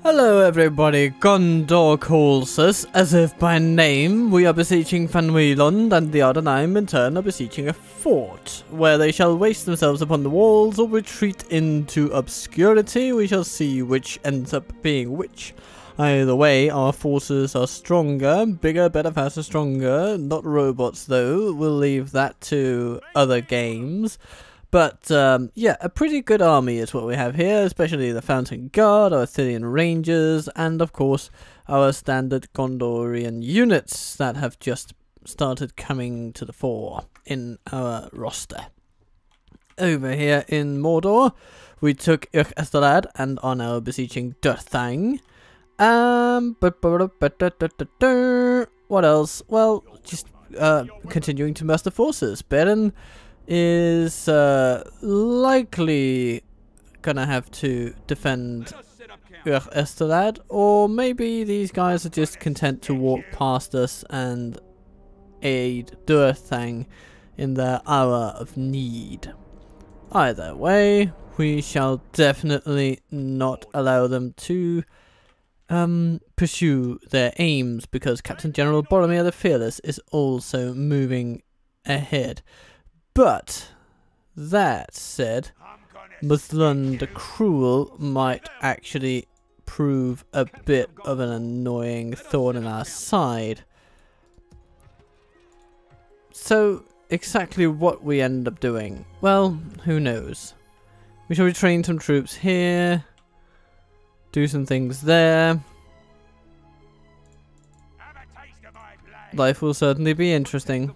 Hello everybody, Gondor calls us, as if by name. We are besieging Fanwelond, and the Ardenheim in turn are besieging a fort, where they shall waste themselves upon the walls or retreat into obscurity. We shall see which ends up being which. Either way, our forces are stronger, bigger, better, faster, stronger. Not robots though, we'll leave that to other games. But, yeah, a pretty good army is what we have here, especially the Fountain Guard, our Arthurian Rangers, and of course, our standard Gondorian units that have just started coming to the fore in our roster. Over here in Mordor, we took Iorthon and are now besieging Durthang. What else? Well, just continuing to muster forces. Beren is likely gonna have to defend Iorthon, or maybe these guys are just content to walk past us and aid Durthang in their hour of need. Either way, we shall definitely not allow them to pursue their aims, because Captain General Boromir the Fearless is also moving ahead. But that said, Muthlund the Cruel might actually prove a bit of an annoying thorn in our side. So exactly what we end up doing, well, who knows. We shall retrain some troops here, do some things there. Life will certainly be interesting.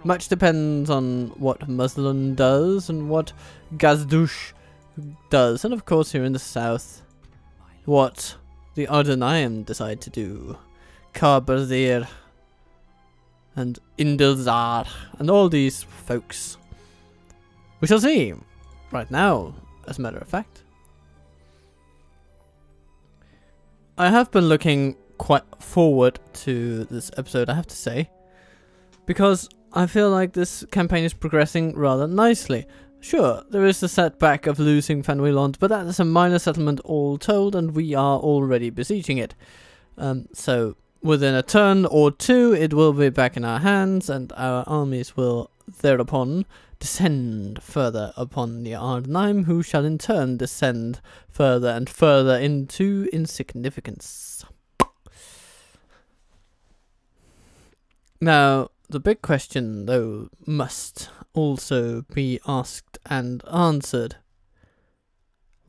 Much depends on what Muthlund does and what Gazdush does, and of course here in the south, what the Ardenheim decide to do. Carbadir and Indilzar and all these folks. We shall see. Right now, as a matter of fact. I have been looking quite forward to this episode, I have to say, because I feel like this campaign is progressing rather nicely. Sure, there is the setback of losing Fanwelond, but that is a minor settlement all told, and we are already besieging it. So within a turn or two, it will be back in our hands, and our armies will thereupon descend further upon the Ardenheim, who shall in turn descend further and further into insignificance. Now, the big question, though, must also be asked and answered.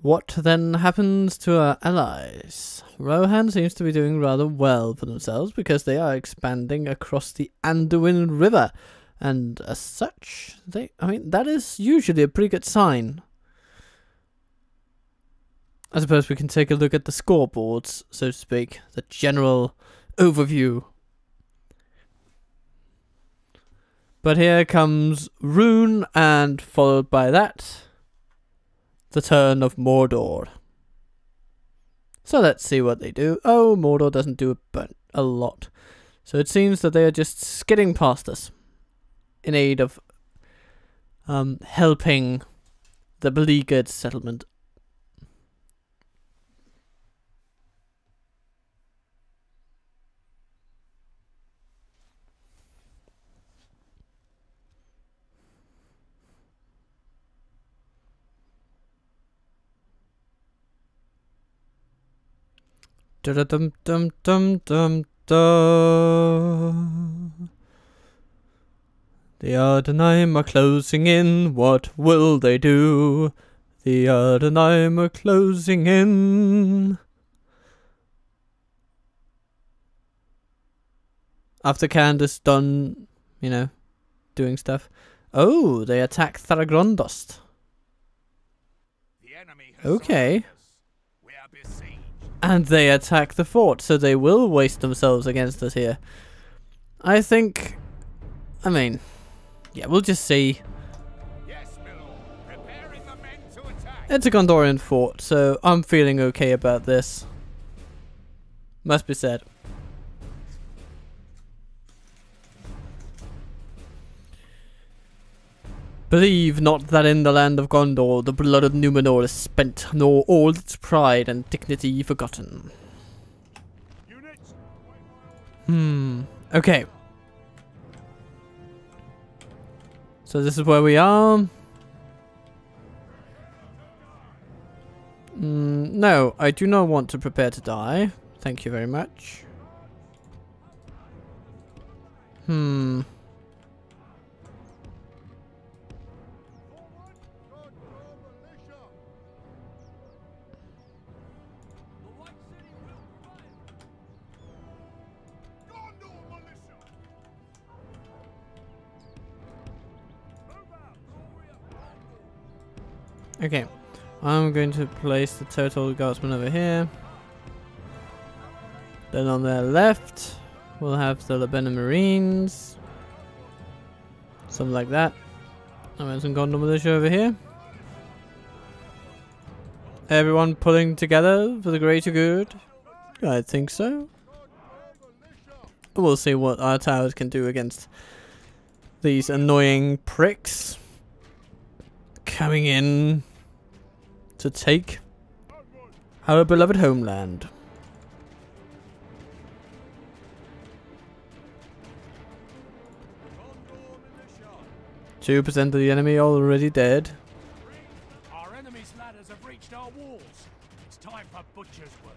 What then happens to our allies? Rohan seems to be doing rather well for themselves, because they are expanding across the Anduin River, and as such, that is usually a pretty good sign. I suppose we can take a look at the scoreboards, so to speak, the general overview. But here comes Rune, and followed by that, the turn of Mordor. So let's see what they do. Oh, Mordor doesn't do a lot. So it seems that they are just skidding past us in aid of helping the beleaguered settlement. Dum-dum-dum-dum-dum. The Ardenheim are closing in. What will they do? The Ardenheim are closing in. After Candace done, doing stuff. Oh, they attack Tharagrondost. Okay. And they attack the fort, so they will waste themselves against us here. I think, yeah, we'll just see. It's a Gondorian fort, so I'm feeling okay about this. Must be said. Believe not that in the land of Gondor the blood of Numenor is spent, nor all its pride and dignity forgotten. Okay. So this is where we are. No, I do not want to prepare to die. Thank you very much. Okay, I'm going to place the total guardsmen over here. Then on their left, we'll have the Lebanon Marines. Something like that. And then some Gondor militia over here. Everyone pulling together for the greater good? I think so. We'll see what our towers can do against these annoying pricks coming in to take our beloved homeland. 2% of the enemy already dead. Our enemy's ladders have reached our walls. It's time for butcher's work.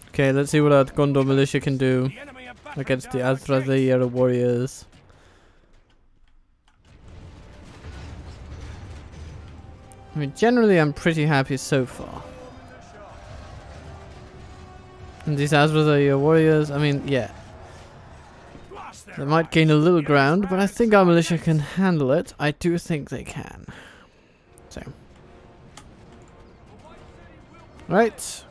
Okay, let's see what our Gondor militia can do against the Azrathir warriors. I mean, generally I'm pretty happy so far. And these Azrathir warriors, I mean, yeah. They might gain a little ground, but I think our militia can handle it. I do think they can. So. Right.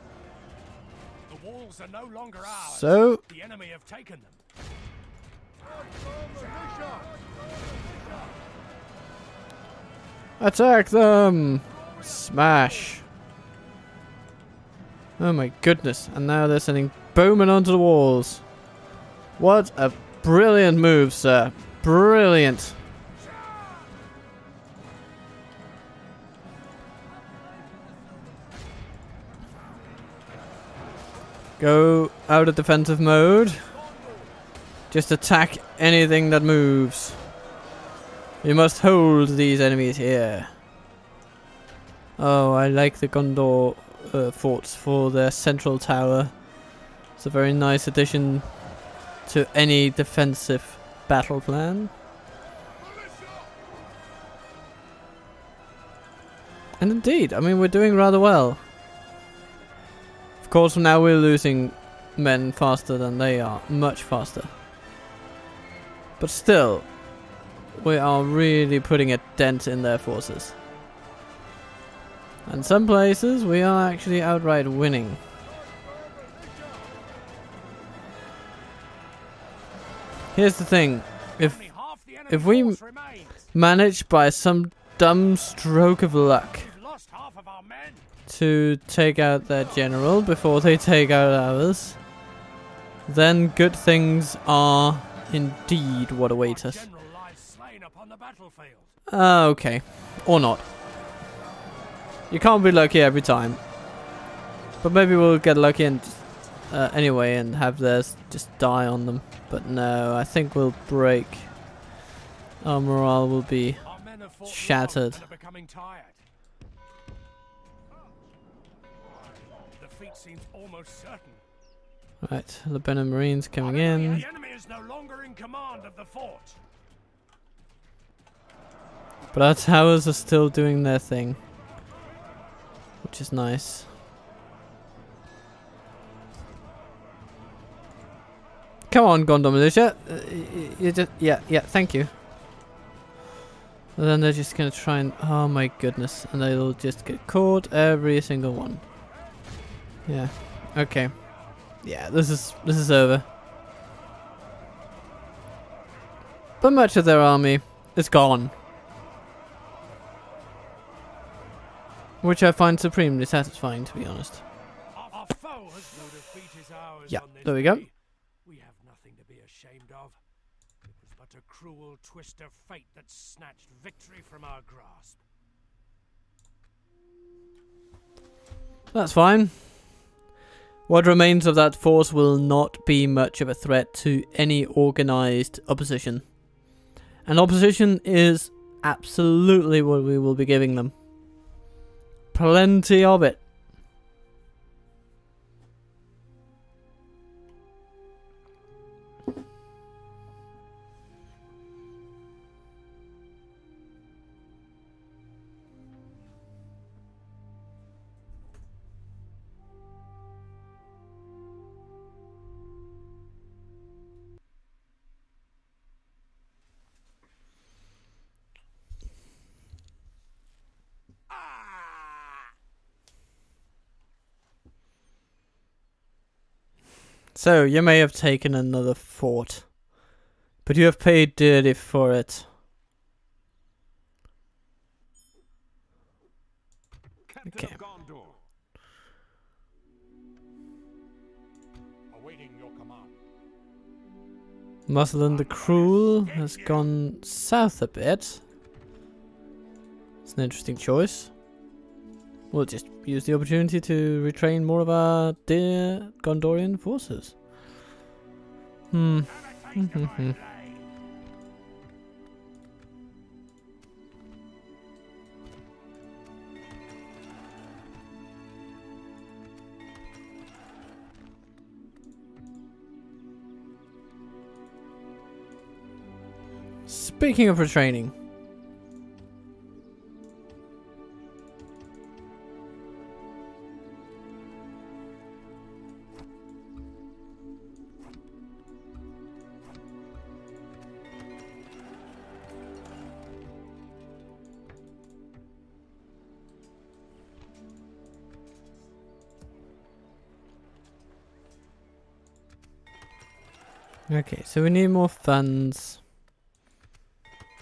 The walls are no longer ours. So. The enemy have taken them. Attack them! Smash! Oh my goodness. And now they're sending bowmen onto the walls. What a brilliant move, sir. Brilliant. Go out of defensive mode. Just attack anything that moves. We must hold these enemies here. Oh, I like the Gondor forts for their central tower. It's a very nice addition to any defensive battle plan. And indeed, I mean, we're doing rather well. Of course, now we're losing men faster than they are. Much faster. But still, we are really putting a dent in their forces. And some places we are actually outright winning. Here's the thing, if we manage by some dumb stroke of luck to take out their general before they take out ours, then good things are indeed what await us. Okay, or not. You can't be lucky every time. But maybe we'll get lucky and anyway and have theirs just die on them. But no, I think we'll break. Our morale will be shattered. Right, Lebanon Marines coming in. The enemy is no longer in command of the fort. But our towers are still doing their thing, which is nice. Come on, Gondor militia. You just, yeah, thank you. And then they're just gonna try and, oh my goodness, and they'll just get caught, every single one. Yeah, okay. Yeah, this is over. But much of their army is gone. Which I find supremely satisfying, to be honest. Our foe has no defeat is ours. Yeah, there we go. We have nothing to be ashamed of. It was but a cruel twist of fate that snatched victory from our grasp. That's fine. What remains of that force will not be much of a threat to any organized opposition. And opposition is absolutely what we will be giving them. Plenty of it. So, you may have taken another fort, but you have paid dearly for it. Captain Okay. of Gondor. Awaiting your command. Musselin the Cruel has gone south a bit. It's an interesting choice. We'll just use the opportunity to retrain more of our dear Gondorian forces. Speaking of retraining. Okay, so we need more funds.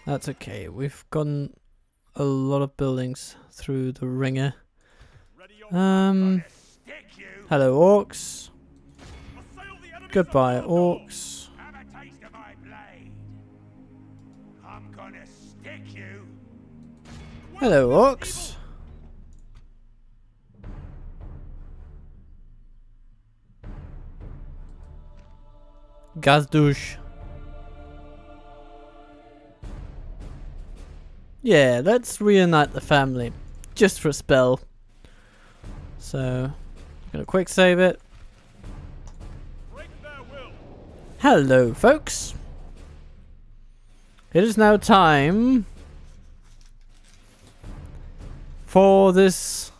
That's okay. We've gotten a lot of buildings through the ringer. Hello orcs. Goodbye orcs. Have a taste of my blade. I'm gonna stick you. Hello orcs. Gazdouche. Yeah, let's reunite the family. Just for a spell. So, I'm gonna quick save it. Hello, folks. It is now time for this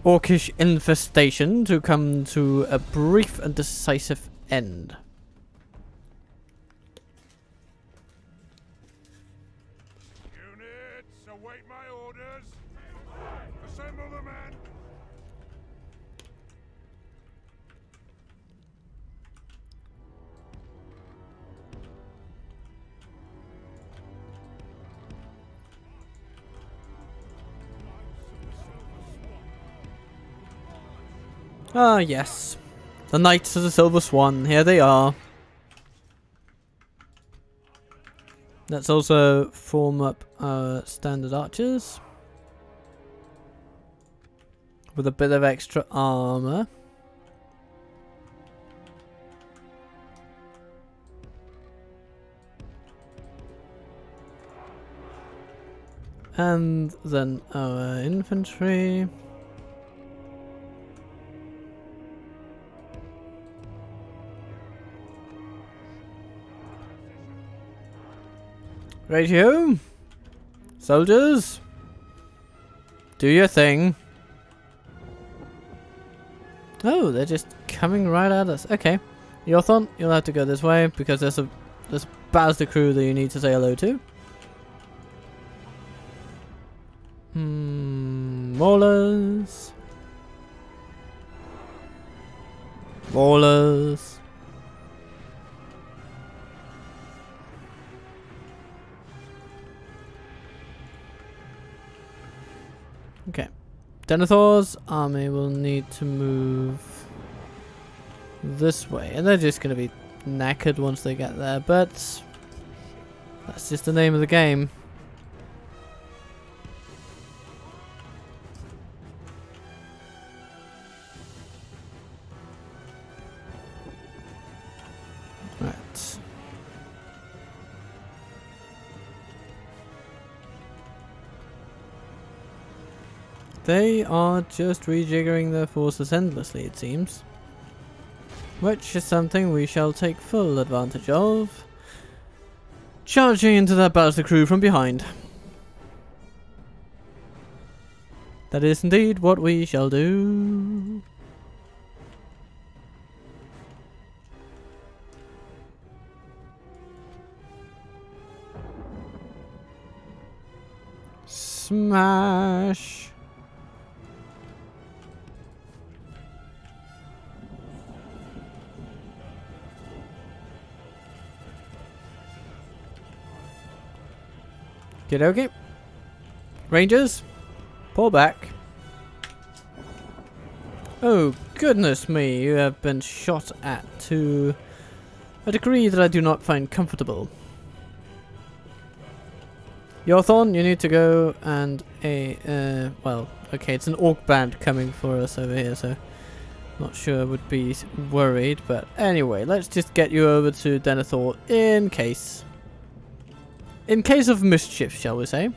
orcish infestation to come to a brief and decisive end. Units, await my orders. Assemble the men. Ah, yes. The Knights of the Silver Swan. Here they are. Let's also form up our standard archers. With a bit of extra armor. And then our infantry. Ratio. Soldiers. Do your thing. Oh, they're just coming right at us. Okay. Iorthon, you'll have to go this way because there's a Bowser crew that you need to say hello to. Maulers. Maulers. Okay. Denethor's army will need to move this way. And they're just going to be knackered once they get there. But That's just the name of the game. Right. They are just rejiggering their forces endlessly, it seems. Which is something we shall take full advantage of. Charging into that battle crew from behind. That is indeed what we shall do. Smash. Okay. Rangers, pull back. Oh, goodness me, you have been shot at to a degree that I do not find comfortable. Iorthon, you need to go and well, okay, it's an orc band coming for us over here, so not sure I would be worried, but anyway, let's just get you over to Denethor in case. In case of mischief, shall we say.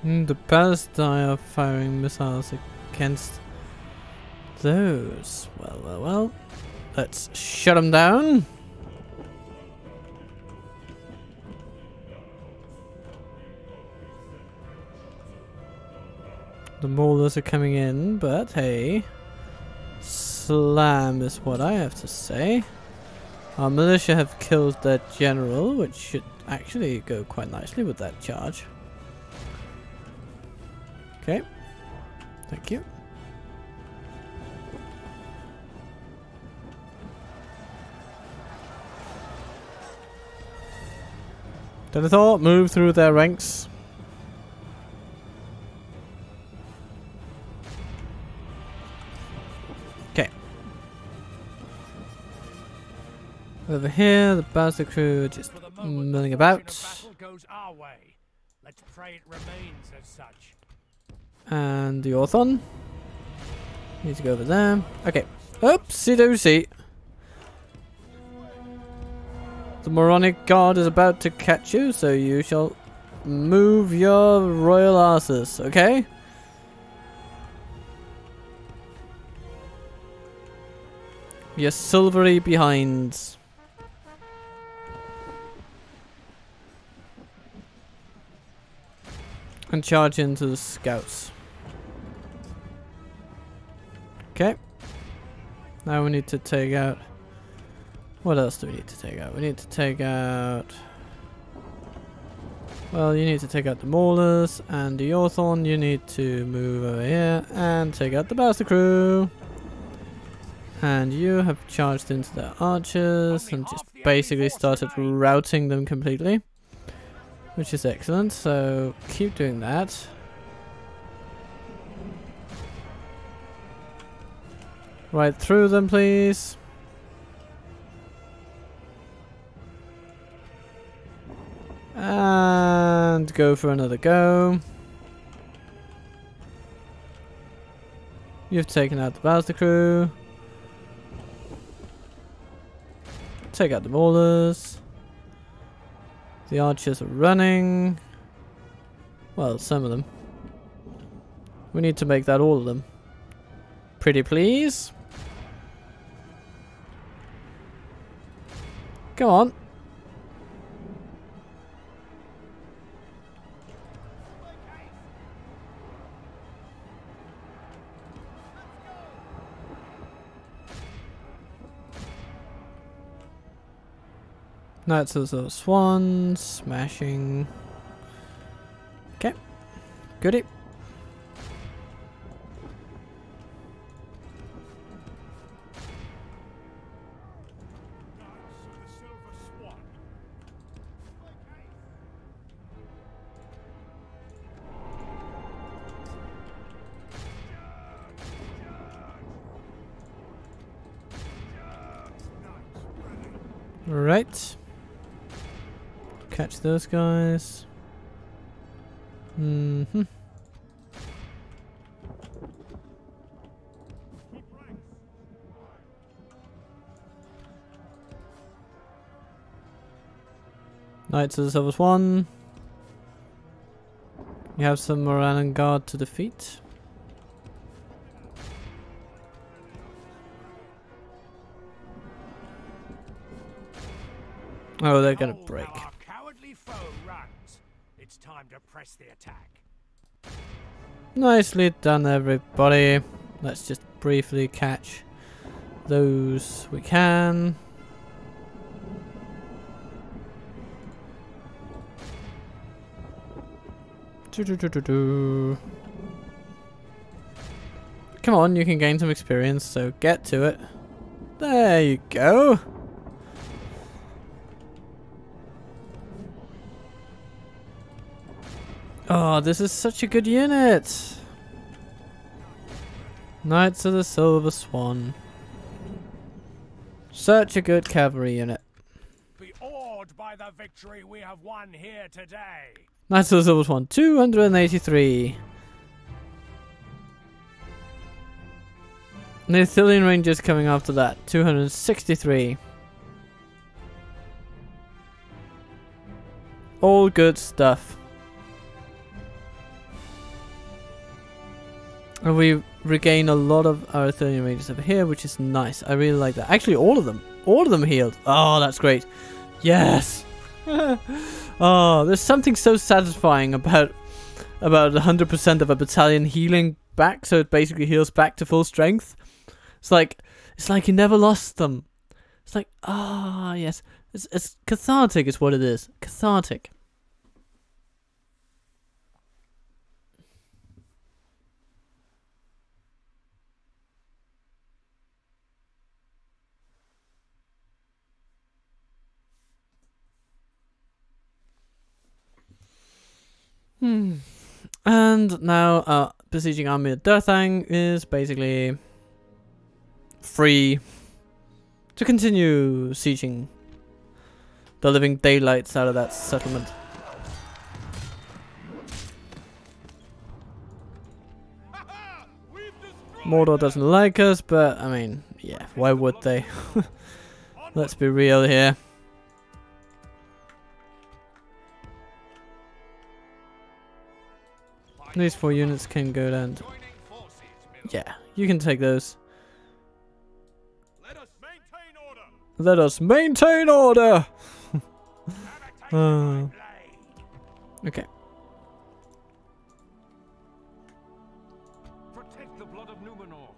The Bastille are firing missiles against those. Well. Let's shut them down. The maulers are coming in, but hey. Slam is what I have to say. Our militia have killed their general, which should actually go quite nicely with that charge. Okay. Thank you. Denethor, move through their ranks. Okay. Over here, the Bastille crew are just milling about. Let's pray it remains as such. And the Iorthon. Need to go over there. Okay. Oopsie doosey. The moronic guard is about to catch you, so you shall move your royal asses, okay? Your silvery behinds. And charge into the scouts. Okay. Now we need to take out... What else do we need to take out? We need to take out... Well, you need to take out the maulers, and the Iorthon, you need to move over here and take out the Bastille crew. And you have charged into their archers and just basically started routing them completely. Which is excellent, so keep doing that. Right through them, please. And go for another go. You've taken out the Bastille crew. Take out the maulers. The archers are running. Well, some of them. We need to make that all of them. Pretty please. Come on. That's also Swan smashing. Okay. Goody. Right. Catch those guys. Mm-hmm. Knights of the Silver Swan. You have some Moran Guard to defeat. Oh, they're gonna break. Our cowardly foe runs. It's time to press the attack. Nicely done, everybody. Let's just briefly catch those we can. Come on, you can gain some experience, so get to it. There you go. Oh, this is such a good unit. Knights of the Silver Swan. Such a good cavalry unit. Be awed by the victory we have won here today. Knights of the Silver Swan, 283. The Ithilien Rangers coming after that, 263. All good stuff. And we regain a lot of our Ithilien Rangers over here, which is nice. I really like that. Actually, all of them healed. Oh, that's great. Yes. Oh, there's something so satisfying about 100% of a battalion healing back, so it basically heals back to full strength. It's like you never lost them. It's like, ah, yes. It's cathartic is what it is. Cathartic. And now our besieging army of Durthang is basically free to continue sieging the living daylights out of that settlement. Mordor doesn't like us, but I mean, yeah, why would they? Let's be real here. These 4 units can go down to... Yeah, you can take those. Let us maintain order! Okay. Protect the blood of Numenor.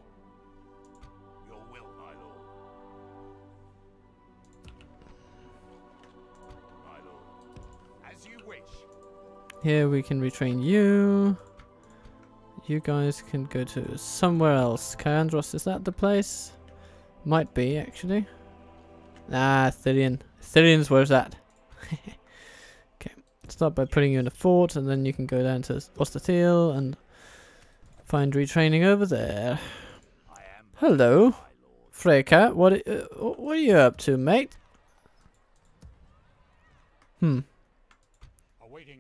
Your will, my lord. My lord. As you wish. Here we can retrain you. You guys can go to somewhere else. Caandros, is that the place? Might be, actually. Ah, Ithilien. Ithilien's where's that? Okay. Start by putting you in a fort, and then you can go down to Ostatil and find retraining over there. Hello, Freyka. What are you up to, mate? Awaiting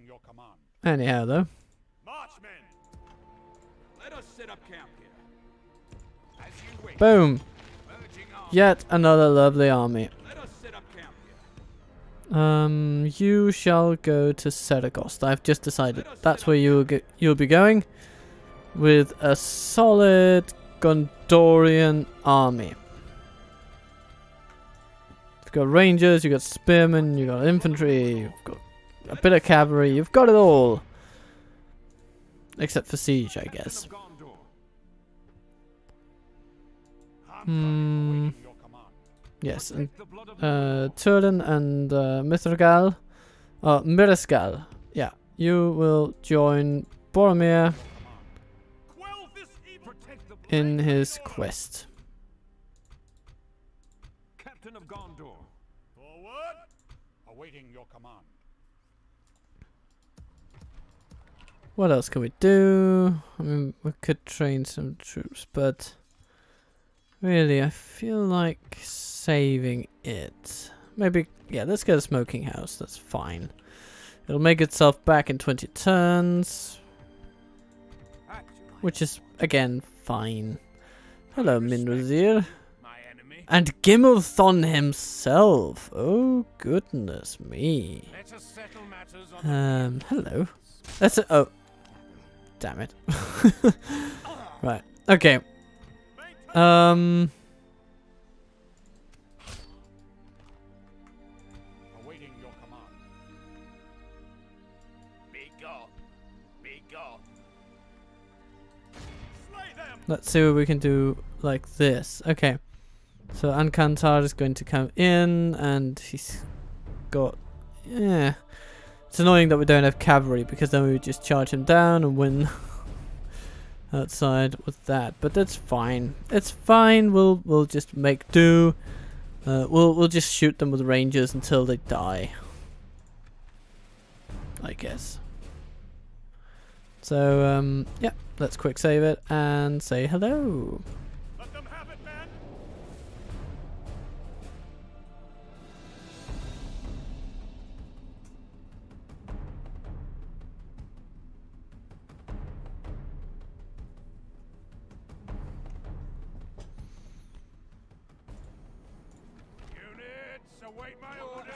your command. Anyhow, though. Marchmen! Let us set up camp here. As you wish. Boom. Yet another lovely army. Let us set up camp here. You shall go to Saragost. I've just decided that's where you'll be going with a solid Gondorian army. You've got rangers, you've got spearmen, you've got infantry, you've got a bit of cavalry, you've got it all. Except for siege, I guess. Yes, and Turlin and Mithragal, Miraskal, yeah, you will join Boromir in his quest. Captain of Gondor. Forward. Awaiting your command. What else can we do? I mean, we could train some troops, but really, I feel like saving it. Maybe, yeah, let's get a smoking house. That's fine. It'll make itself back in 20 turns. Which is, again, fine. Hello, Minrazir. And Gimelthon himself. Oh, goodness me. Hello. That's a... Oh. Damn it. Right. Okay. Awaiting your command. Be gone. Be gone. Slay them. Let's see what we can do like this. Okay. So Ankantar is going to come in and he's got... Yeah. It's annoying that we don't have cavalry because then we would just charge him down and win outside with that. But that's fine. It's fine. We'll just make do. We'll just shoot them with rangers until they die, I guess. So yeah, let's quick save it and say hello. Let them have it, man. Await my orders.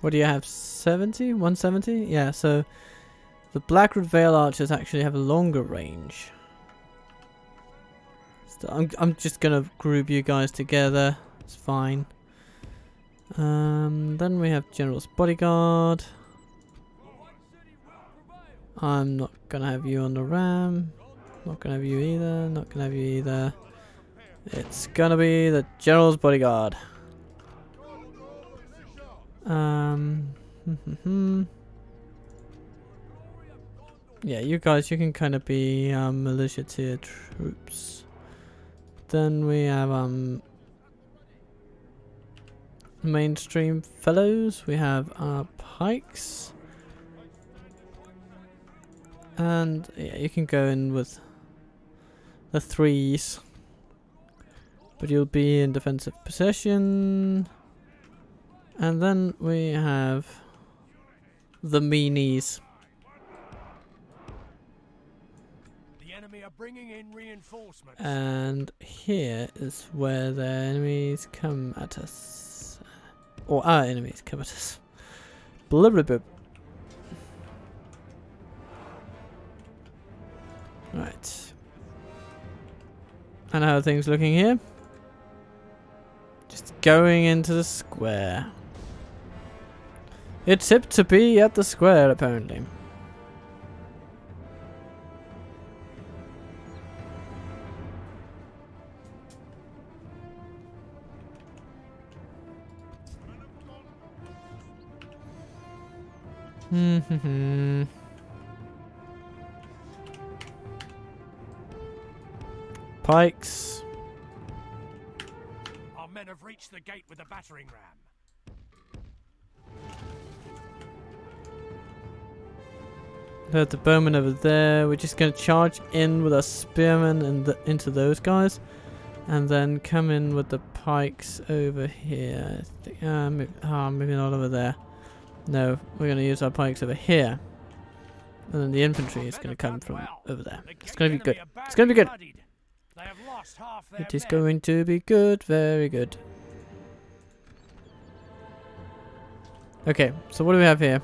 What do you have? 70? 170? Yeah, so the Blackwood Vale archers actually have a longer range. So I'm just gonna group you guys together. It's fine. Then we have General's Bodyguard. I'm not gonna have you on the ram. Not gonna have you either. Not gonna have you either. It's gonna be the General's Bodyguard. Yeah, you guys, you can kind of be militia tier troops. Then we have mainstream fellows. We have our pikes. And yeah, you can go in with the 3s, but you'll be in defensive position. And then we have the meanies. The enemy are bringing in reinforcements. And here is where the enemies come at us, or our enemies come at us. Blibblibib. Right. And how are things looking here? Just going into the square. It's hip to be at the square, apparently. Pikes. Our men have reached the gate with a battering ram. There's the bowmen over there. We're just going to charge in with our spearmen and into those guys, and then come in with the pikes over here. Maybe not over there. No, we're going to use our pikes over here, and then the infantry is going to come from over there. It's going to be good. It's going to be good. It is going to be good. Very good. Okay, so what do we have here?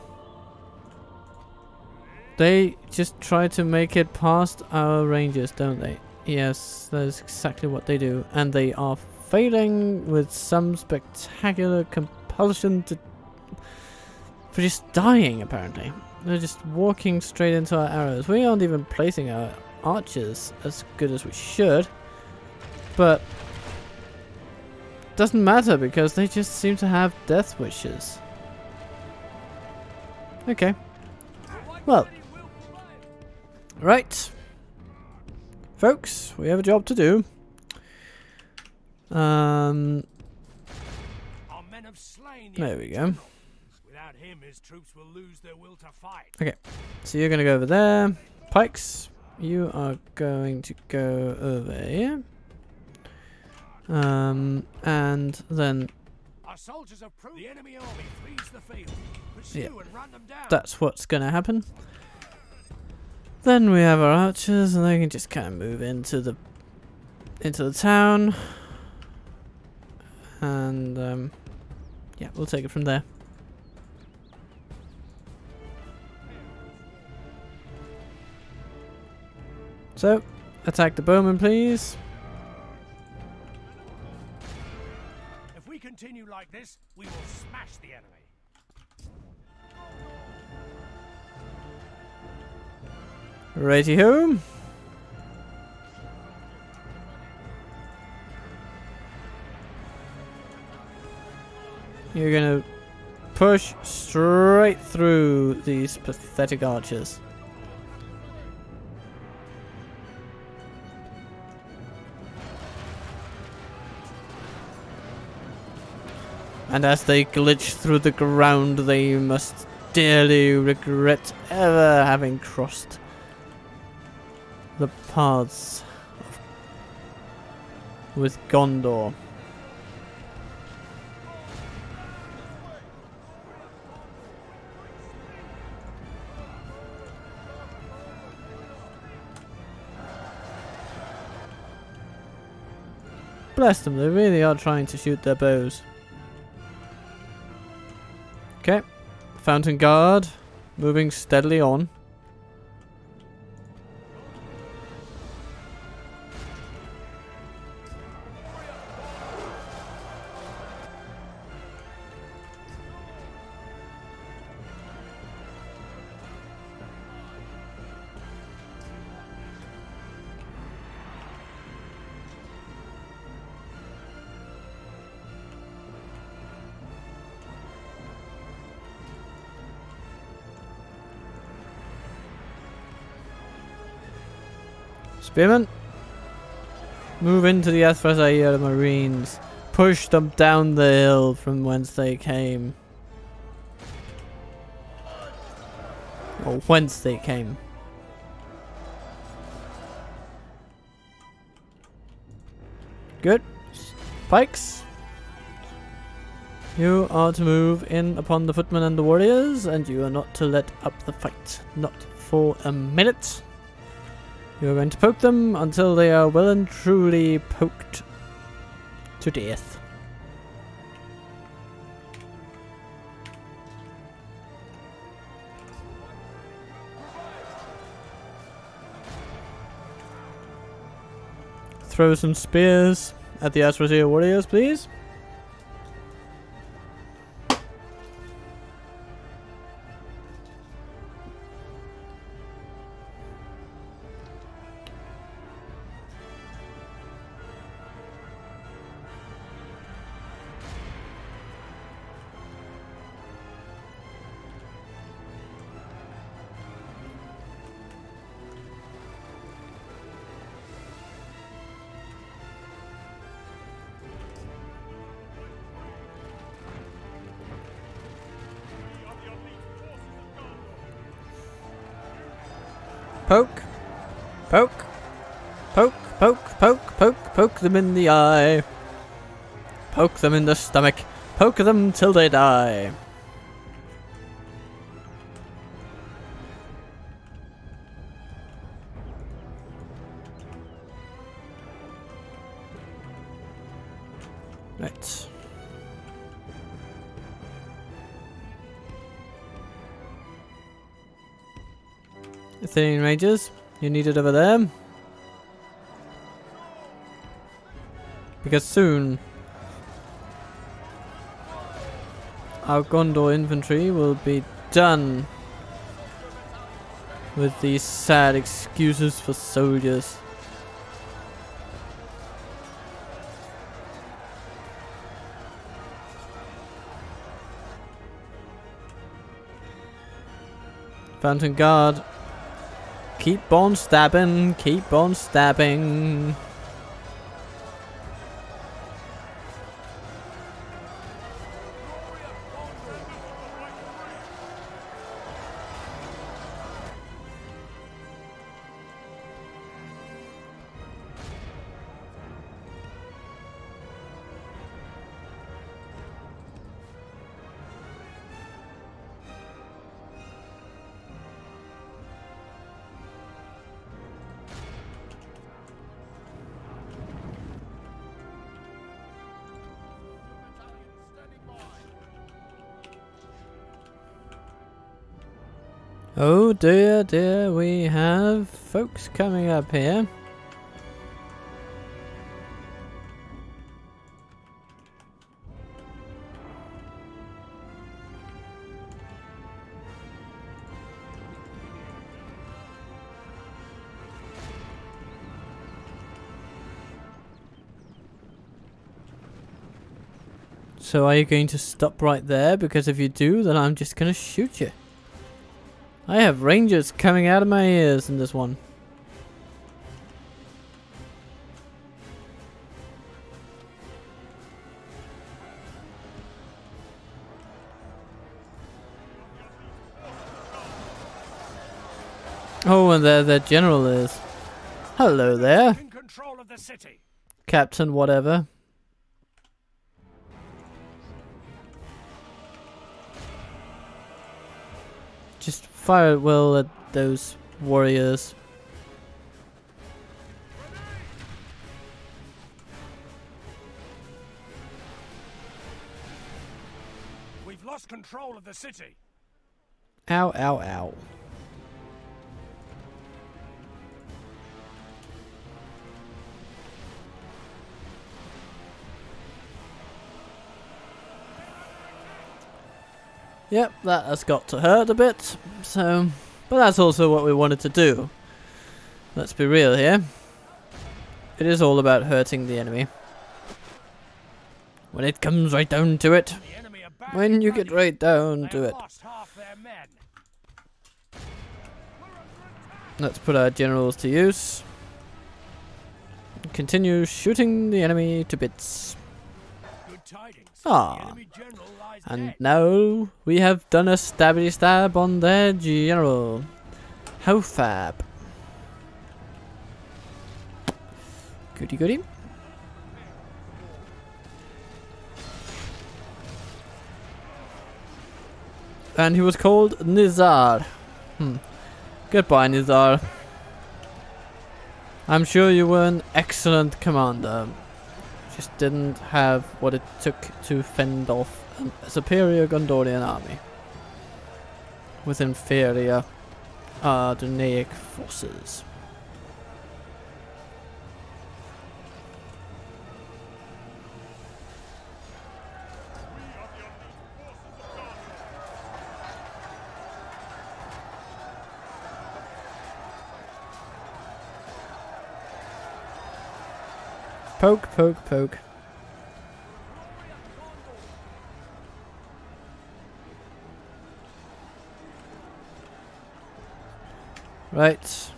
They just try to make it past our rangers, don't they? Yes, that is exactly what they do. And they are failing with some spectacular compulsion for just dying, apparently. They're just walking straight into our arrows. We aren't even placing our archers as good as we should. But doesn't matter because they just seem to have death wishes. Okay. Well. Right. Folks, we have a job to do. There we go. Without him, his troops will lose their will to fight. Okay. So you're gonna go over there. Pikes, you are going to go over here. And then Our soldiers have proved the enemy army flees the field. Pursue and run them down. that's what's gonna happen. Then we have our archers, and they can just kind of move into the town. And yeah, we'll take it from there. So, attack the bowmen, please. If we continue like this, we will smash the enemy. Righty-ho. You're gonna push straight through these pathetic archers. And as they glitch through the ground, they must dearly regret ever having crossed the paths with Gondor. Bless them, they really are trying to shoot their bows. Okay, Fountain Guard, moving steadily on. Spearmen, move into the Athrasia Marines. Push them down the hill from whence they came. Or whence they came. Good. Pikes, you are to move in upon the footmen and the warriors, and you are not to let up the fight. Not for a minute. You're going to poke them until they are well and truly poked to death. Throw some spears at the Athrasia warriors, please. Poke, poke, poke, poke, poke, poke, poke them in the eye. Poke them in the stomach. Poke them till they die. Right. Athenian Rangers, you needed over there. Because soon our Gondor infantry will be done with these sad excuses for soldiers. Fountain Guard, keep on stabbing, keep on stabbing. Oh dear, dear, we have folks coming up here. So are you going to stop right there? Because if you do, then I'm just gonna shoot you. I have rangers coming out of my ears in this one. Oh, and there their general is. Hello there. In control of the city. Captain whatever. Just fire at will at those warriors. We've lost control of the city. Ow, ow, ow. Yep, that has got to hurt a bit, so... But that's also what we wanted to do. Let's be real here. It is all about hurting the enemy. When it comes right down to it. When you get right down to it. Let's put our generals to use. Continue shooting the enemy to bits. Ah. And now we have done a stabby stab on their general. How fab. Goody goody. And he was called Nizar. Goodbye, Nizar. I'm sure you were an excellent commander. Just didn't have what it took to fend off a superior Gondorian army with inferior Ardennaic forces. Poke, poke, poke. Right.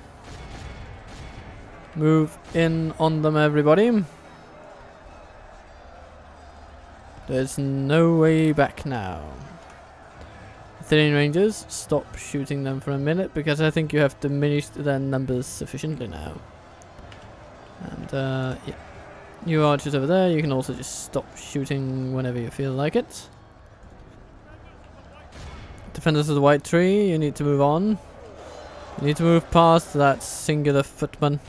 Move in on them, everybody. There's no way back now. Athenian Rangers, stop shooting them for a minute because I think you have diminished their numbers sufficiently now. And, yeah. You archers over there, you can also just stop shooting whenever you feel like it. Defenders of the White Tree, you need to move on. You need to move past that singular footman.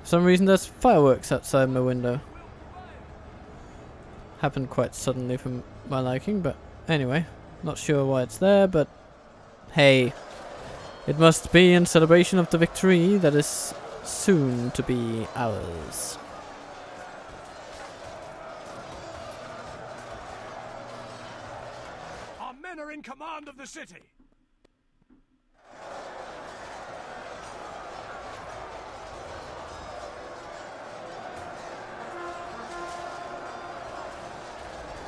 For some reason there's fireworks outside my window. Happened quite suddenly for my liking, but anyway. Not sure why it's there, but hey. It must be in celebration of the victory that is soon to be ours. Our men are in command of the city.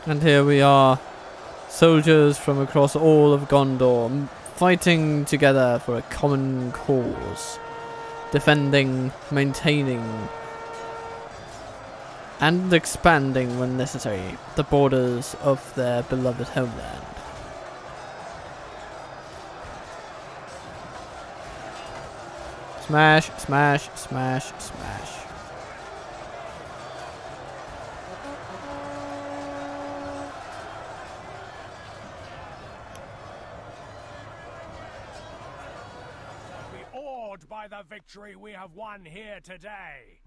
And here we are, soldiers from across all of Gondor, fighting together for a common cause, defending, maintaining, and expanding when necessary the borders of their beloved homeland. Smash, smash, smash, smash. By the victory we have won here today.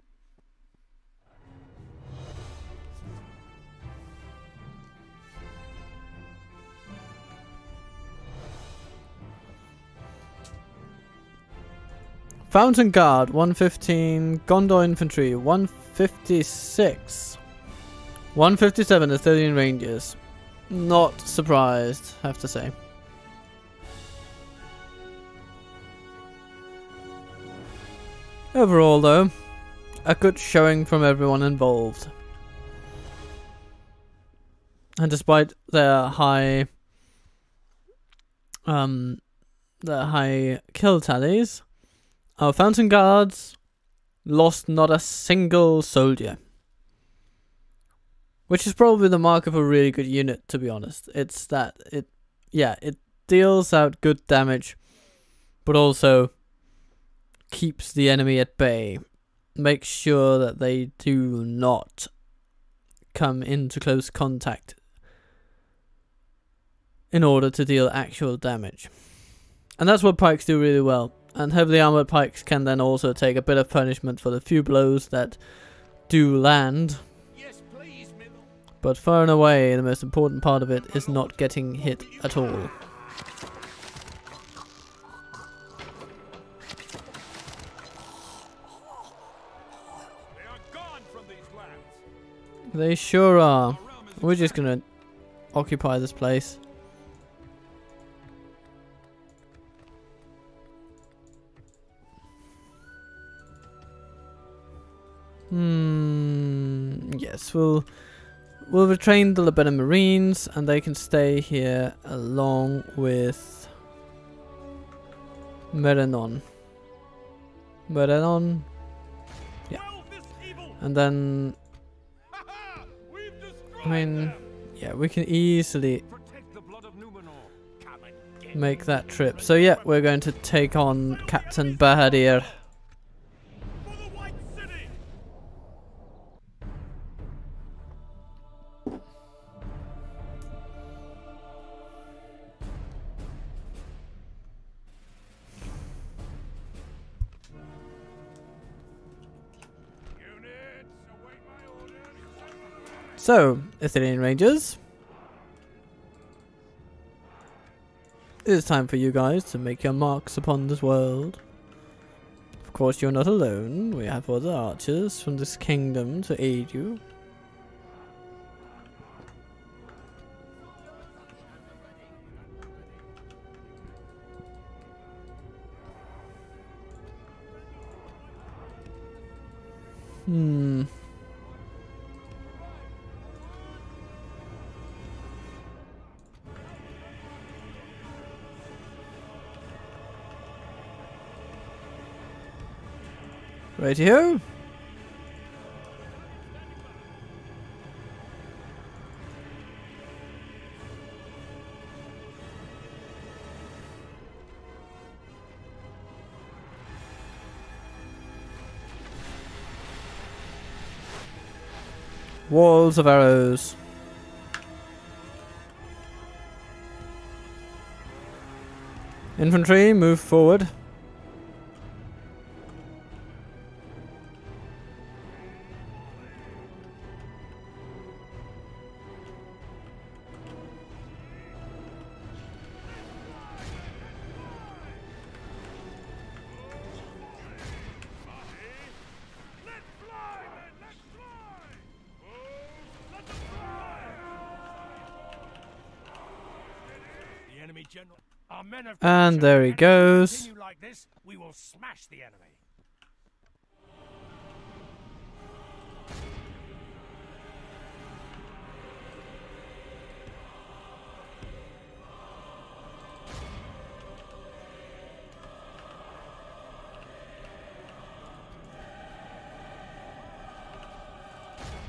Fountain Guard, 115. Gondor Infantry, 156. 157 Assyrian Rangers. Not surprised, have to say. Overall, though, a good showing from everyone involved. And despite their high kill tallies, our Fountain Guards lost not a single soldier. Which is probably the mark of a really good unit, to be honest. It's that it deals out good damage, but also keeps the enemy at bay. Makes sure that they do not come into close contact in order to deal actual damage. And that's what pikes do really well. And heavily armored pikes can then also take a bit of punishment for the few blows that do land. Yes, please, Middle. But far and away, the most important part of it is not getting hit at all. They are gone from these lands. They sure are. We're just gonna occupy this place. Yes, we'll retrain the Lebanon Marines, and they can stay here along with Merenon. Yeah. And then, I mean, yeah, we can easily make that trip. So yeah, we're going to take on Captain Bahadir. So, Assyrian Rangers, it is time for you guys to make your marks upon this world. Of course, you're not alone. We have other archers from this kingdom to aid you. Righty-ho. Walls of arrows. Infantry, move forward. And there he goes. Like this, we will smash the enemy.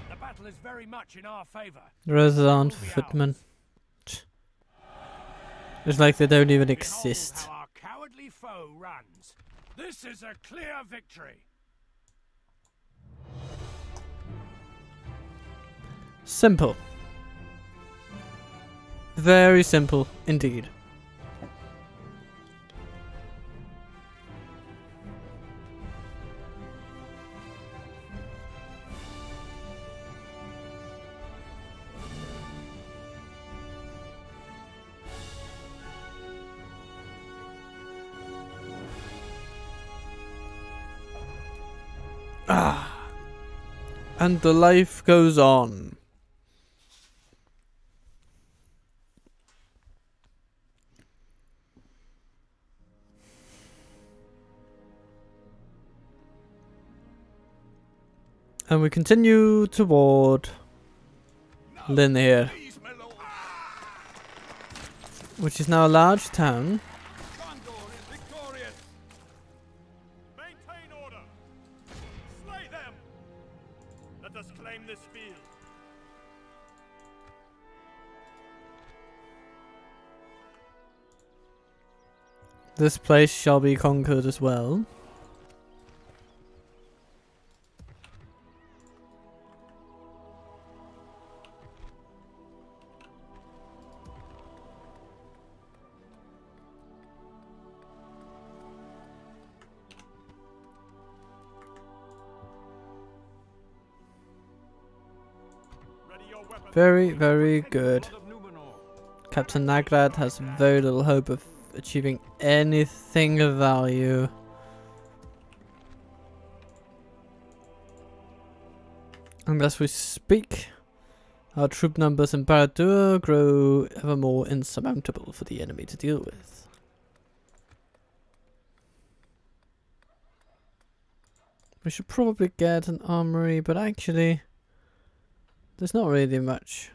The battle is very much in our favor. Resident footmen. It's like they don't even exist. Behold how our cowardly foe runs. This is a clear victory. Simple. Very simple indeed. And the life goes on. And we continue toward Linnear, which is now a large town. Gondor is victorious. Maintain order. Slay them. Let us claim this field. This place shall be conquered as well. Very, very good. Captain Nagrad has very little hope of achieving anything of value. Unless we speak, our troop numbers in Barad-dûr grow ever more insurmountable for the enemy to deal with. We should probably get an armory, but actually there's not really much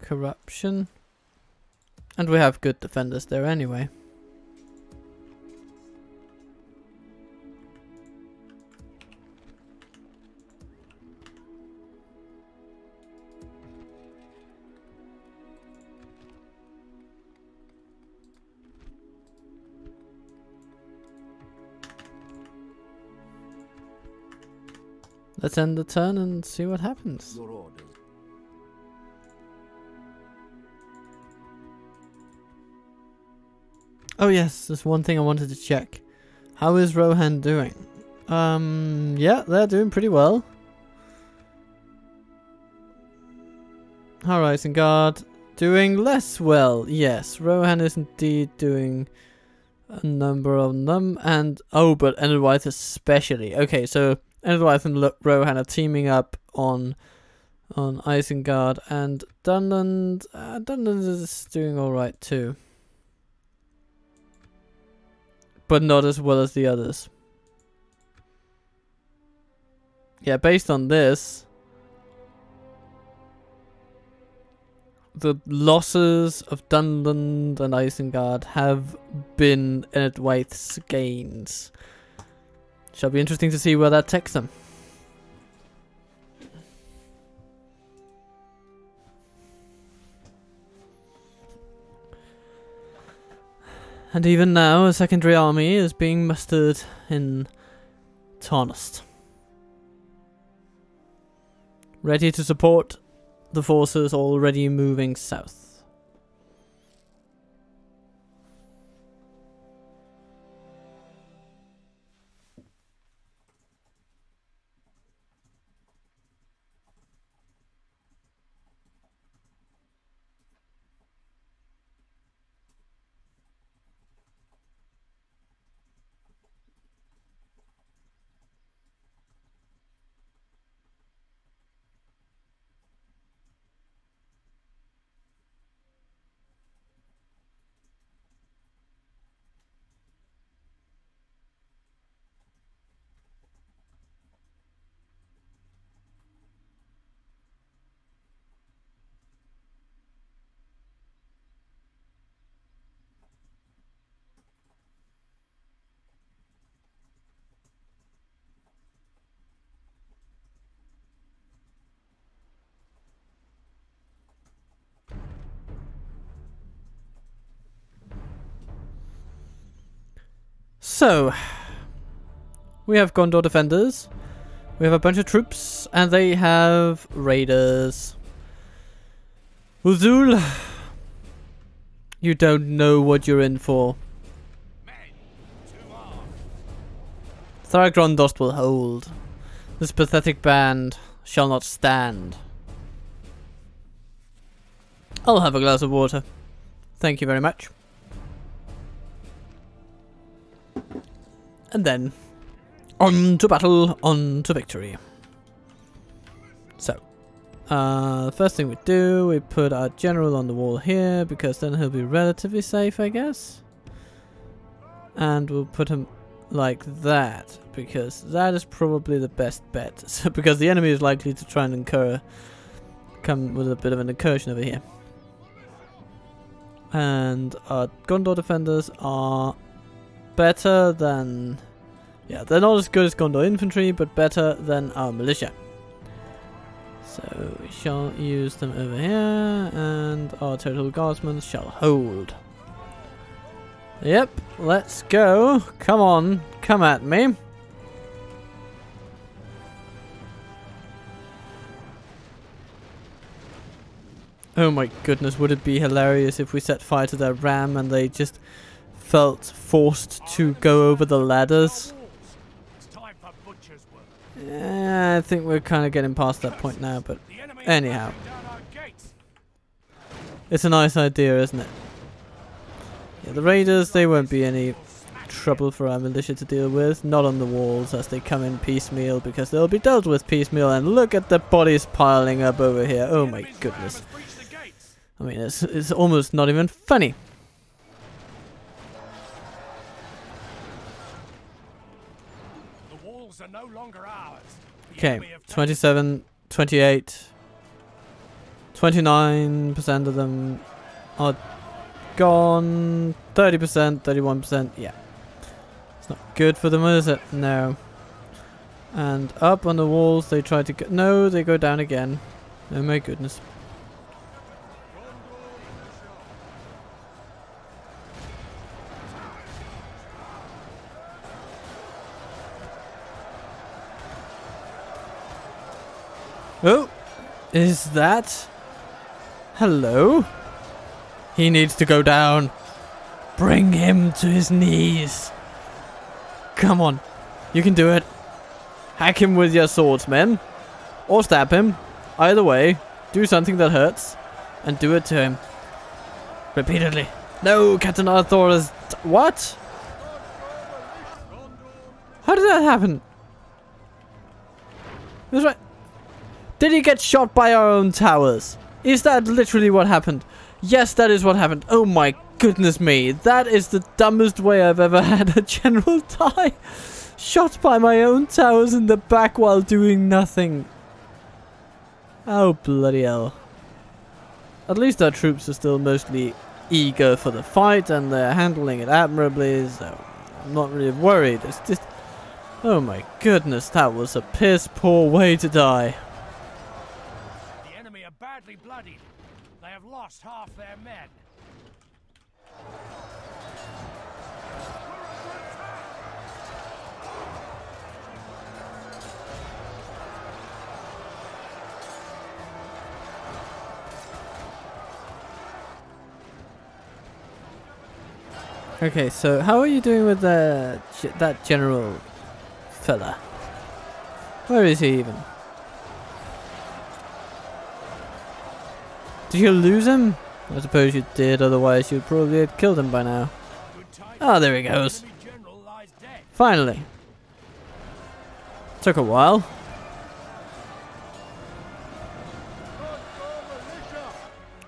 corruption. And we have good defenders there anyway. Let's end the turn and see what happens. Your orders. Oh yes, there's one thing I wanted to check. How is Rohan doing? Yeah, they're doing pretty well. Alright, and guard doing less well. Yes, Rohan is indeed doing a number of them, and but Edelweiss especially. Okay, so Edelweiss and Rohan are teaming up on Isengard, and Dunland. Dunland is doing all right too, but not as well as the others. Yeah, based on this, the losses of Dunland and Isengard have been Edelweiss's gains. Shall be interesting to see where that takes them. And even now, a secondary army is being mustered in Tarnust, ready to support the forces already moving south. So, we have Gondor defenders, we have a bunch of troops, and they have raiders. Uzul, you don't know what you're in for. Tharagrondost will hold. This pathetic band shall not stand. I'll have a glass of water. Thank you very much. And then On to battle, on to victory. So, first thing we do, we put our general on the wall here, because then he'll be relatively safe, I guess. And we'll put him like that, because that is probably the best bet. So, because the enemy is likely to try and come with a bit of an incursion over here. And our Gondor defenders are better than... yeah, they're not as good as Gondor infantry, but better than our militia. So we shall use them over here, and our total guardsmen shall hold. Yep, let's go. Come on, come at me. Oh my goodness, would it be hilarious if we set fire to their ram and they just felt forced to go over the ladders? Yeah, I think we're kind of getting past that point now, but anyhow. It's a nice idea, isn't it? Yeah, the raiders, they won't be any trouble for our militia to deal with. Not on the walls as they come in piecemeal, because they'll be dealt with piecemeal. And look at the bodies piling up over here. Oh my goodness. I mean, it's almost not even funny. The walls are no longer ours. Okay, 27, 28, 29% of them are gone. 30%, 31%, yeah. It's not good for them, is it? No. And up on the walls, they try to go. No, they go down again. Oh my goodness. Oh, is that? Hello? He needs to go down. Bring him to his knees. Come on, you can do it. Hack him with your swords, men. Or stab him. Either way, do something that hurts. And do it to him. Repeatedly. No, Captain Arthur is... What? How did that happen? That's right. Did he get shot by our own towers? Is that literally what happened? Yes, that is what happened. Oh my goodness me. That is the dumbest way I've ever had a general die. Shot by my own towers in the back while doing nothing. Oh bloody hell. At least our troops are still mostly eager for the fight and they're handling it admirably, so I'm not really worried. It's just... oh my goodness, that was a piss poor way to die. The enemy are badly bloodied. They have lost half their men. Okay, so how are you doing with that general fella? Where is he even? Did you lose him? I suppose you did, otherwise you'd probably have killed him by now. Ah, there he goes. Finally. Took a while.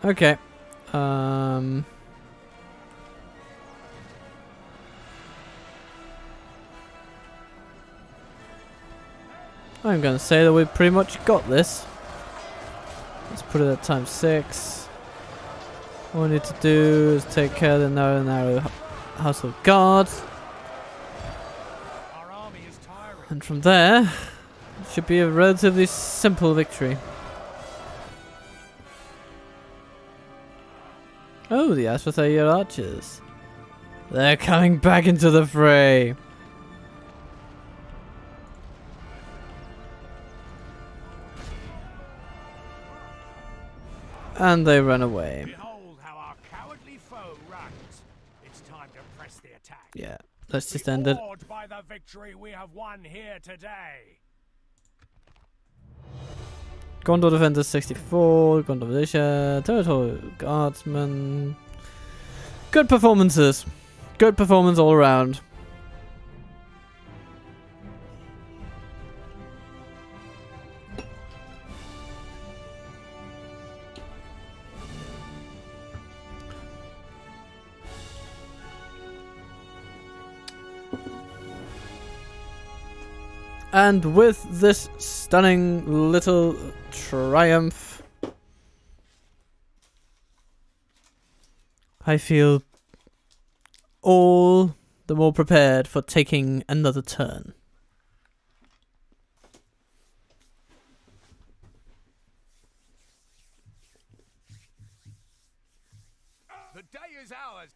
Okay. I'm gonna say that we've pretty much got this. Let's put it at ×6. All we need to do is take care of the narrow household guards. Our army is tiring. And from there, it should be a relatively simple victory. Oh, the Asphothair archers. They're coming back into the fray. And they run away. Behold how our cowardly foe runs. It's time to press the attack. Yeah, let's just end it. By the victory we have won here today. Gondor defenders 64, Gondor militia, total guardsmen. Good performances. Good performance all around. And with this stunning little triumph, I feel all the more prepared for taking another turn. The day is ours.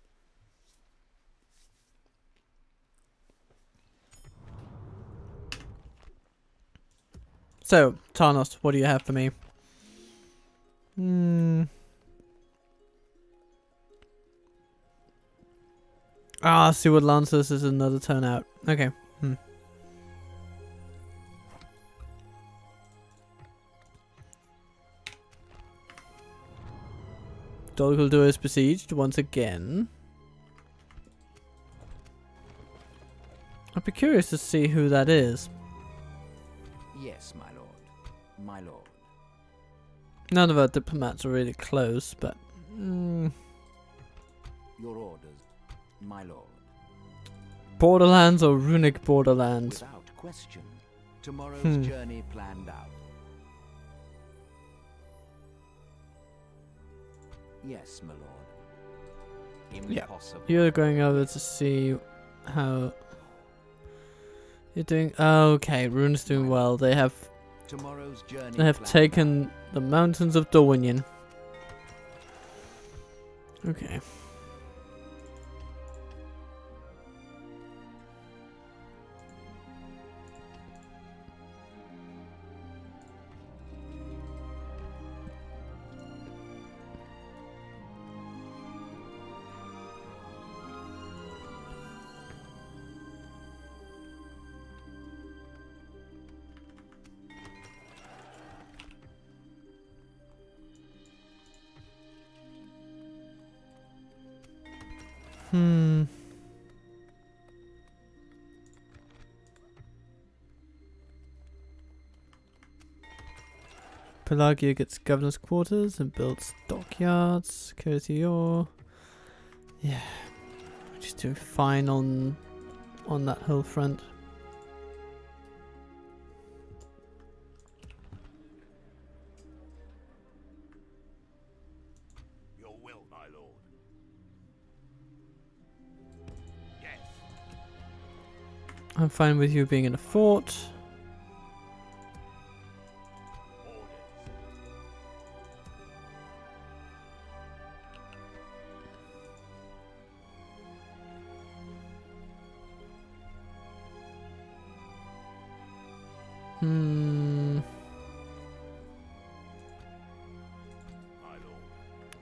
So, Tarnos, what do you have for me? Ah, Seaward Lancers is another turn out. Okay. Dolguldur is besieged once again. I'd be curious to see who that is. Yes, my lord. My lord. None of our diplomats are really close, but... Your orders, my lord. Borderlands or Runic Borderlands? Without question. Tomorrow's journey planned out. Yes, my lord. Impossible. Yeah. You're going over to see how... You're doing... Okay, Rune's doing well. They have... Tomorrow's journey They have taken the mountains of Dorwinion. Okay. Pelagia gets governor's quarters and builds dockyards, security ore. Yeah, we're just doing fine on that whole front. Your will, my lord. Yes. I'm fine with you being in a fort.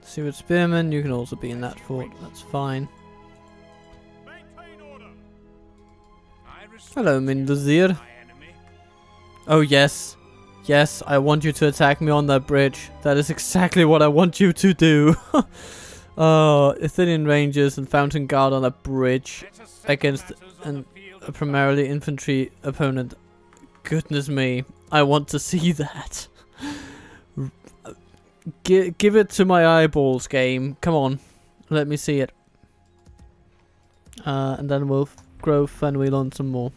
Seaward Spearman, you can also be in that fort, that's fine. Maintain order. Hello, Mindazir. Oh yes. Yes, I want you to attack me on that bridge. That is exactly what I want you to do. Oh, Athenian Rangers and Fountain Guard on a bridge against a primarily infantry opponent. Goodness me, I want to see that. Give it to my eyeballs, game. Come on, let me see it. And then we'll grow Fenwheel on some more.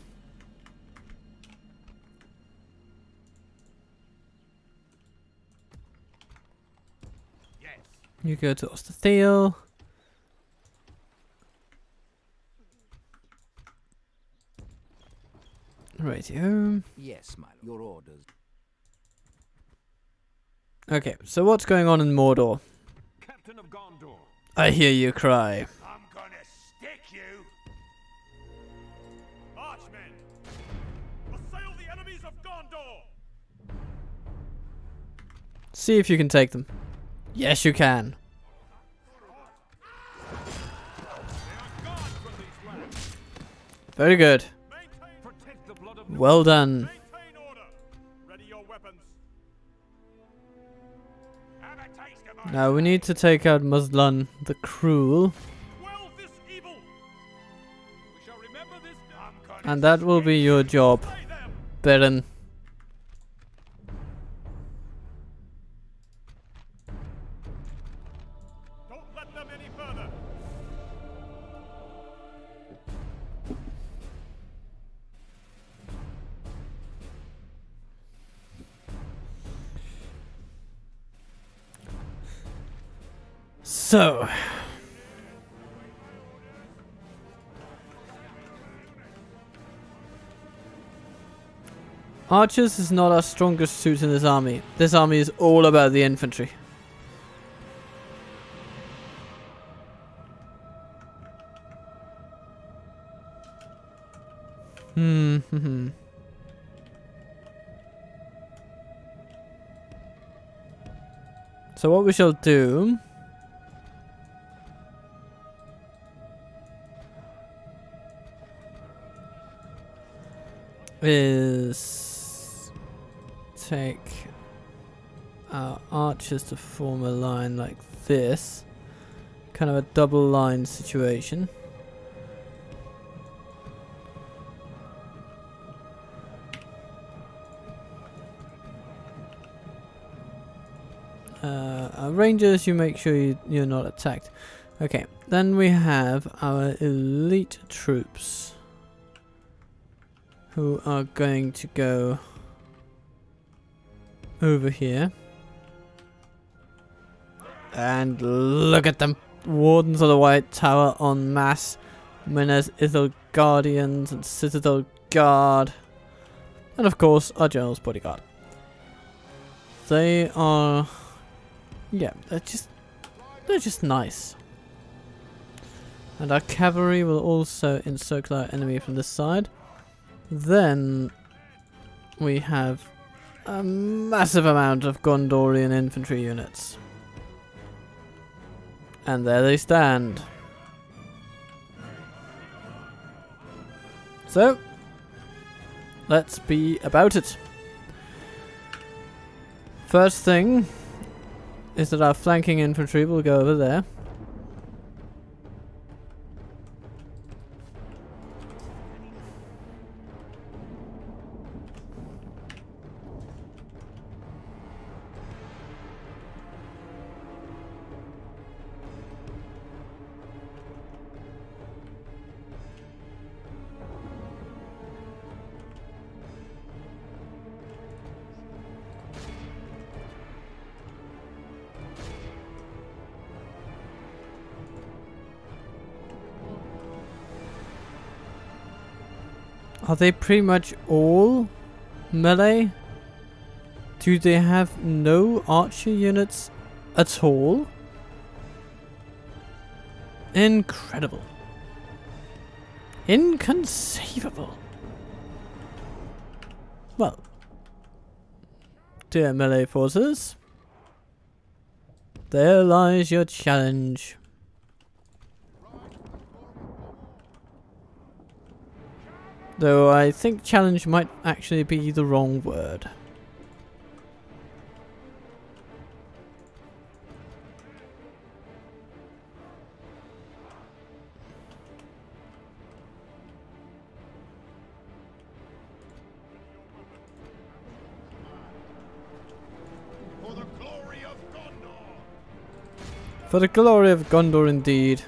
Yes. You go to Ostathiel. Rightio. Yes, my lord. Your orders. Okay, so what's going on in Mordor? Captain of Gondor. I hear you cry. I'm gonna stick you. Marchmen, assail the enemies of Gondor. See if you can take them. Yes, you can. Very good. Well done. Maintain order. Ready your weapons. Have a taste of Now we need to take out Muslan the Cruel, Quell this evil. We shall remember this day. and that will be your job, Slay them. Baron. Don't let them any further. So, archers is not our strongest suit in this army. This army is all about the infantry. So what we shall do is take our archers to form a line like this, kind of a double line situation. Rangers, you make sure you're not attacked. Okay, then we have our elite troops who are going to go over here. And look at them! Wardens of the White Tower en masse. Minas Ithil Guardians and Citadel Guard. And of course, our General's Bodyguard. They are... yeah, they're just nice. And our cavalry will also encircle our enemy from this side. Then we have a massive amount of Gondorian infantry units. And there they stand. So, let's be about it. First thing is that our flanking infantry will go over there. Are they pretty much all melee? Do they have no archer units at all? Incredible. Inconceivable. Well, dear melee forces, there lies your challenge. Though I think challenge might actually be the wrong word. For the glory of Gondor! For the glory of Gondor, indeed.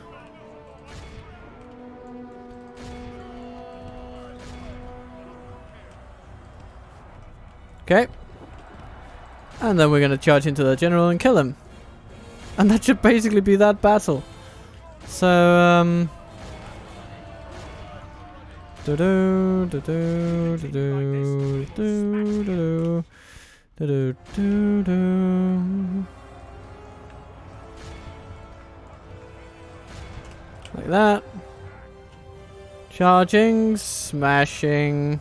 Okay. And then we're going to charge into the general and kill him. And that should basically be that battle. So, like that. Charging, smashing.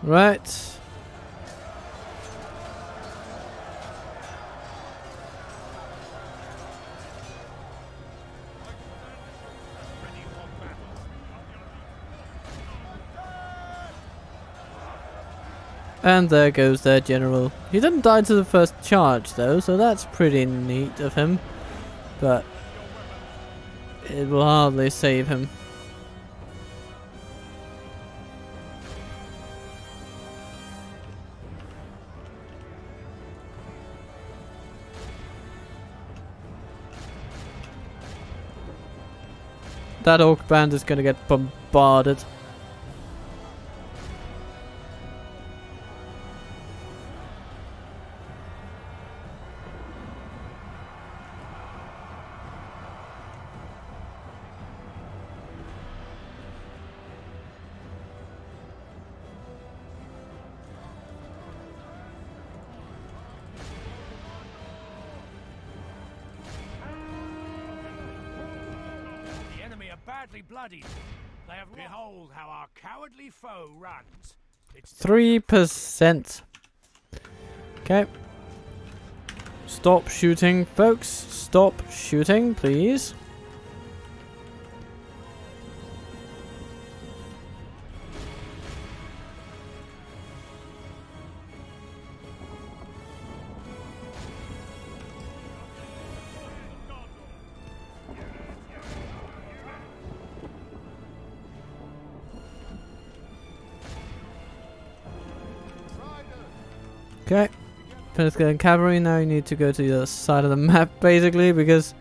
Right. And there goes their general. He didn't die to the first charge though, so that's pretty neat of him. But it will hardly save him. That orc band is going to get bombarded. badly bloodied. They have behold how our cowardly foe runs. It's 3%. Okay. Stop shooting, folks. Stop shooting, please. Okay, finish getting cavalry. Now you need to go to the other side of the map, basically, because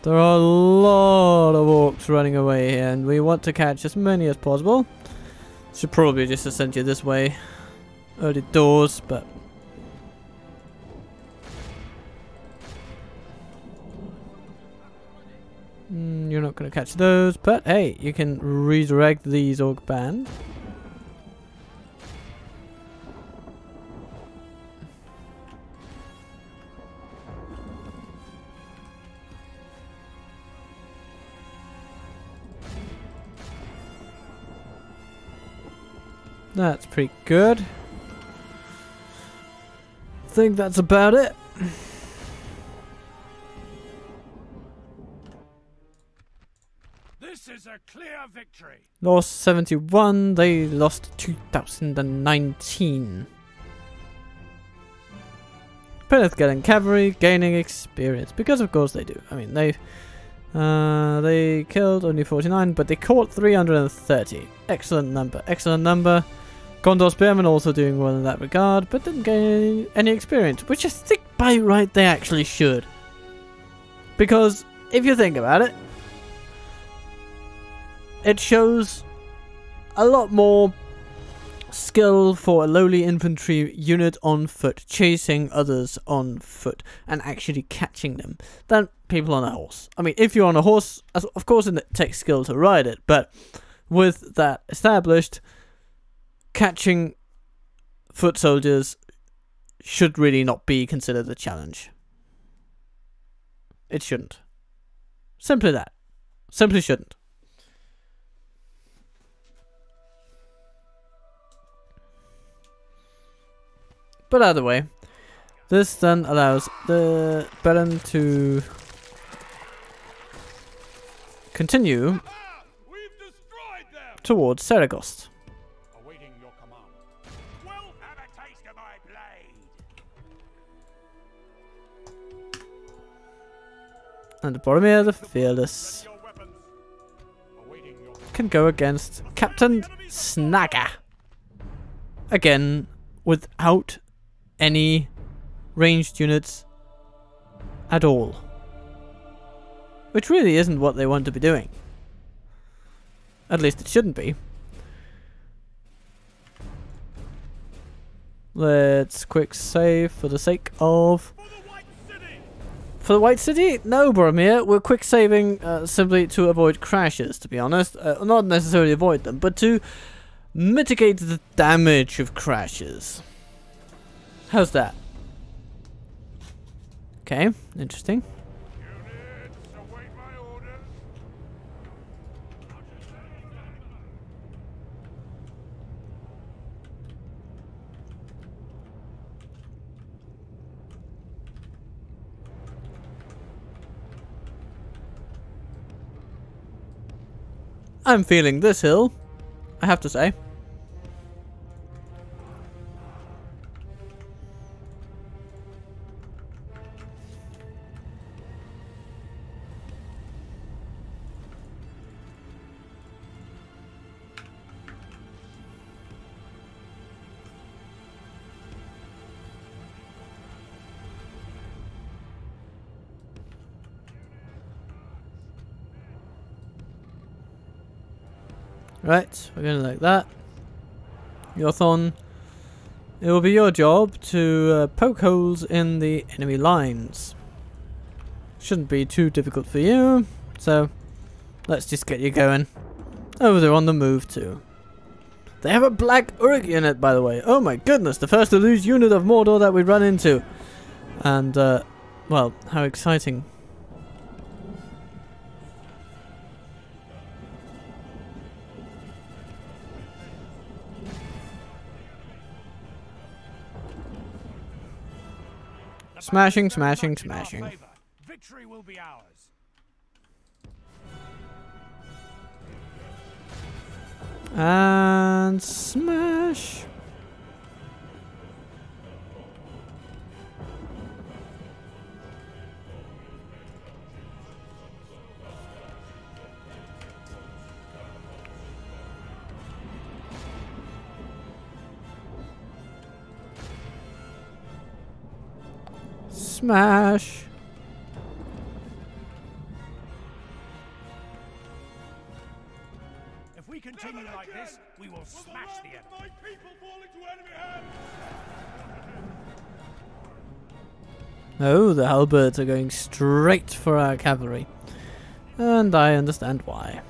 there are a lot of orcs running away here, and we want to catch as many as possible. Should probably just have sent you this way, early doors, but you're not going to catch those. But hey, you can redirect these orc band. That's pretty good. I think that's about it. This is a clear victory. Lost 71, they lost 2019. Penrith getting cavalry, gaining experience, because of course they do. I mean, they killed only 49, but they caught 330. Excellent number, excellent number. Gondor Spearmen also doing well in that regard, but didn't gain any experience, which I think by right they actually should. Because if you think about it, it shows a lot more skill for a lowly infantry unit on foot, chasing others on foot and actually catching them, than people on a horse. I mean, if you're on a horse, of course it takes skill to ride it, but with that established, catching foot soldiers should really not be considered a challenge. It shouldn't. Simply that. Simply shouldn't. But either way, this then allows the Baron to continue towards Saragost. Awaiting your command. Well, have a taste of my blade. And Boromir the Fearless can go against Captain Snagger. Again, without any ranged units at all. Which really isn't what they want to be doing. At least it shouldn't be. Let's quick save for the sake of... For the White City? No, Boromir. We're quick saving simply to avoid crashes, to be honest. Not necessarily avoid them, but to mitigate the damage of crashes. How's that? Okay, interesting. Units, await my orders. I'm feeling this hill, I have to say. Right, we're going like that. Iorthon, it will be your job to poke holes in the enemy lines. Shouldn't be too difficult for you, so let's just get you going. Oh, they're on the move too. They have a black Uruk unit, by the way. Oh my goodness, the first to lose unit of Mordor that we run into. And, well, how exciting. Smashing, smashing, smashing. Victory will be ours. And smash. Smash. If we continue like this, we will smash the enemy. My people fall into enemy hands. Oh, the halberds are going straight for our cavalry. And I understand why.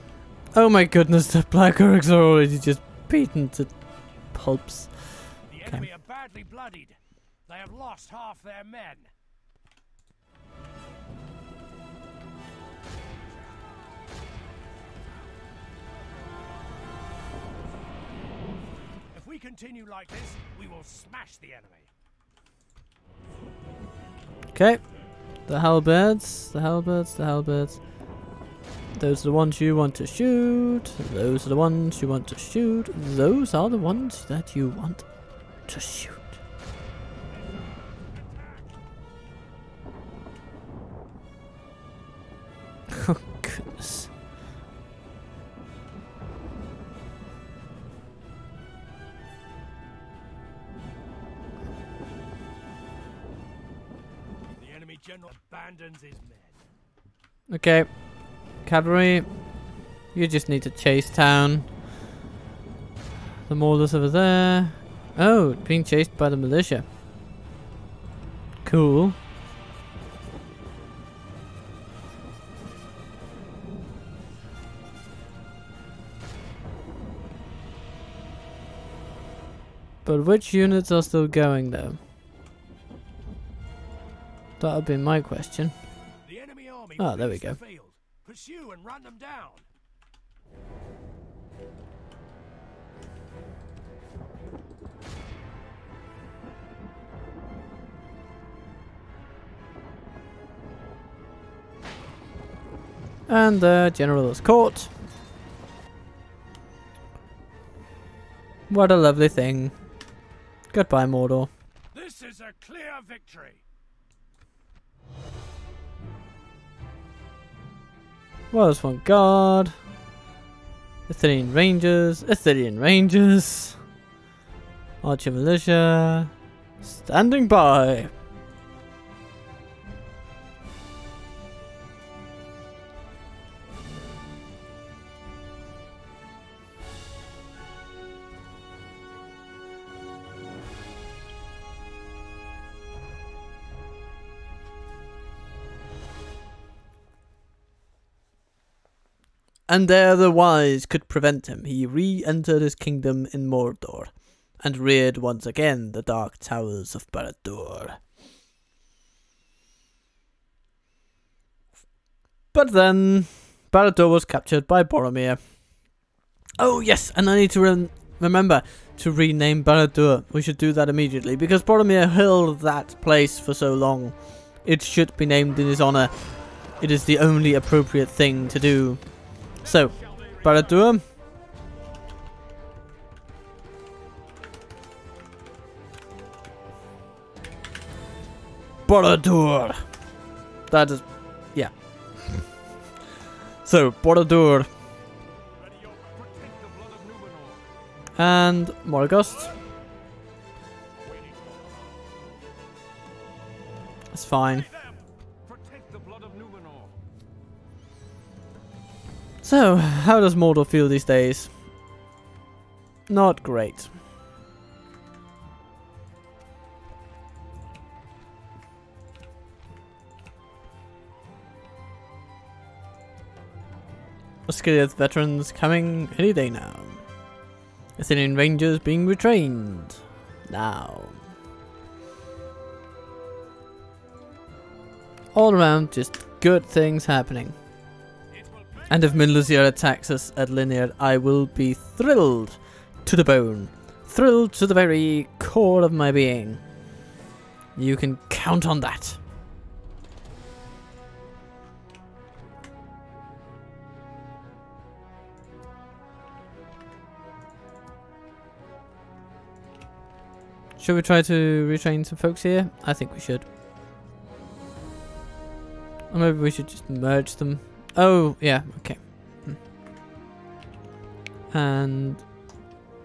Oh my goodness, the Black Orcs are already just beaten to pulps. The enemy are badly bloodied. They have lost half their men. If we continue like this, we will smash the enemy. Okay. The halberds, the halberds, the halberds. Those are the ones you want to shoot. Those are the ones you want to shoot. Those are the ones that you want to shoot. Oh, goodness. The enemy general abandons his men. Okay. Cavalry, you just need to chase town. The Maulers over there. Oh, being chased by the militia. Cool. But which units are still going though? That would be my question. The enemy army Oh, there we go. the field. Pursue and run them down. And the general is caught. What a lovely thing. Goodbye, Mordor. This is a clear victory. Well, Swan Guard. Athenian Rangers. Athenian Rangers. Archer Militia. Standing by. And ere the wise could prevent him, he re-entered his kingdom in Mordor, and reared once again the dark towers of Barad-dûr. But then, Barad-dûr was captured by Boromir. Oh yes, and I need to remember to rename Barad-dûr. We should do that immediately, because Boromir held that place for so long. It should be named in his honour. It is the only appropriate thing to do. So, Barad-dûr. Barad-dûr. That is, yeah. So, Barad-dûr. And Morgoth. That's fine. So, how does Mordor feel these days? Not great. Osgiliath veterans coming any day now. Athenian Rangers being retrained now. All around, just good things happening. And if Minlusia attacks us at Linear, I will be thrilled to the bone. Thrilled to the very core of my being. You can count on that. Should we try to retrain some folks here? I think we should. Or maybe we should just merge them. Oh, yeah, okay. And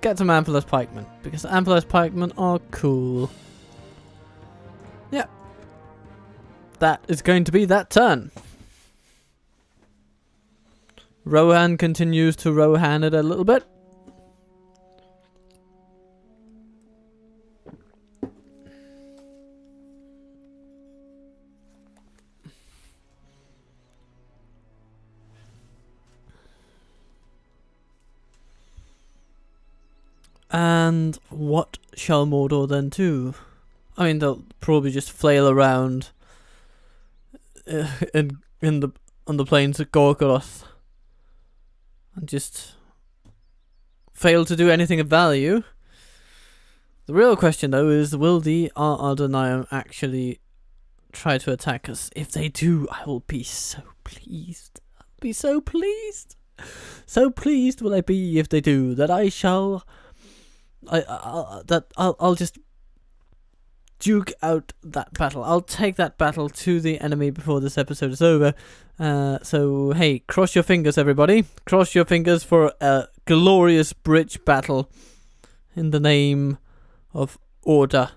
get some Amphilus pikemen, because Amphilus pikemen are cool. Yeah. That is going to be that turn. Rohan continues to Rohan it a little bit. And what shall Mordor then do? I mean, they'll probably just flail around on the plains of Gorgoroth and just fail to do anything of value. The real question, though, is will the Ardennium actually try to attack us? If they do, I will be so pleased. I'll be so pleased. So pleased will I be if they do that I shall. I'll just duke out that battle. I'll take that battle to the enemy before this episode is over. So hey, cross your fingers, everybody. Cross your fingers for a glorious bridge battle in the name of order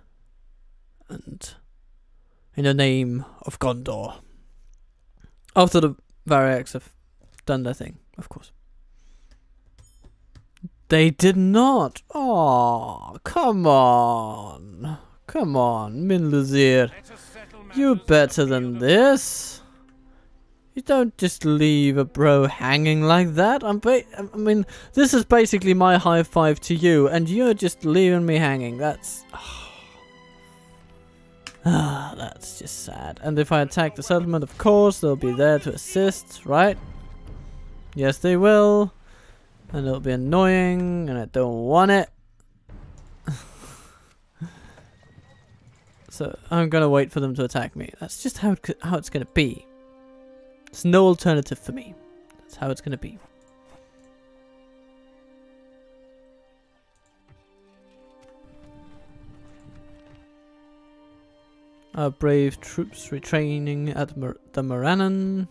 and in the name of Gondor. After the Variax have done their thing, of course. They did not. Oh, come on. Come on, Minlazir. You're better than this. You don't just leave a bro hanging like that. I mean, this is basically my high five to you, and you're just leaving me hanging. That's... that's just sad. And if I attack the settlement, of course, they'll be there to assist, right? Yes, they will. And it'll be annoying, and I don't want it. So I'm gonna wait for them to attack me. That's just how it's gonna be. There's no alternative for me. That's how it's gonna be. Our brave troops retraining at the Morannon.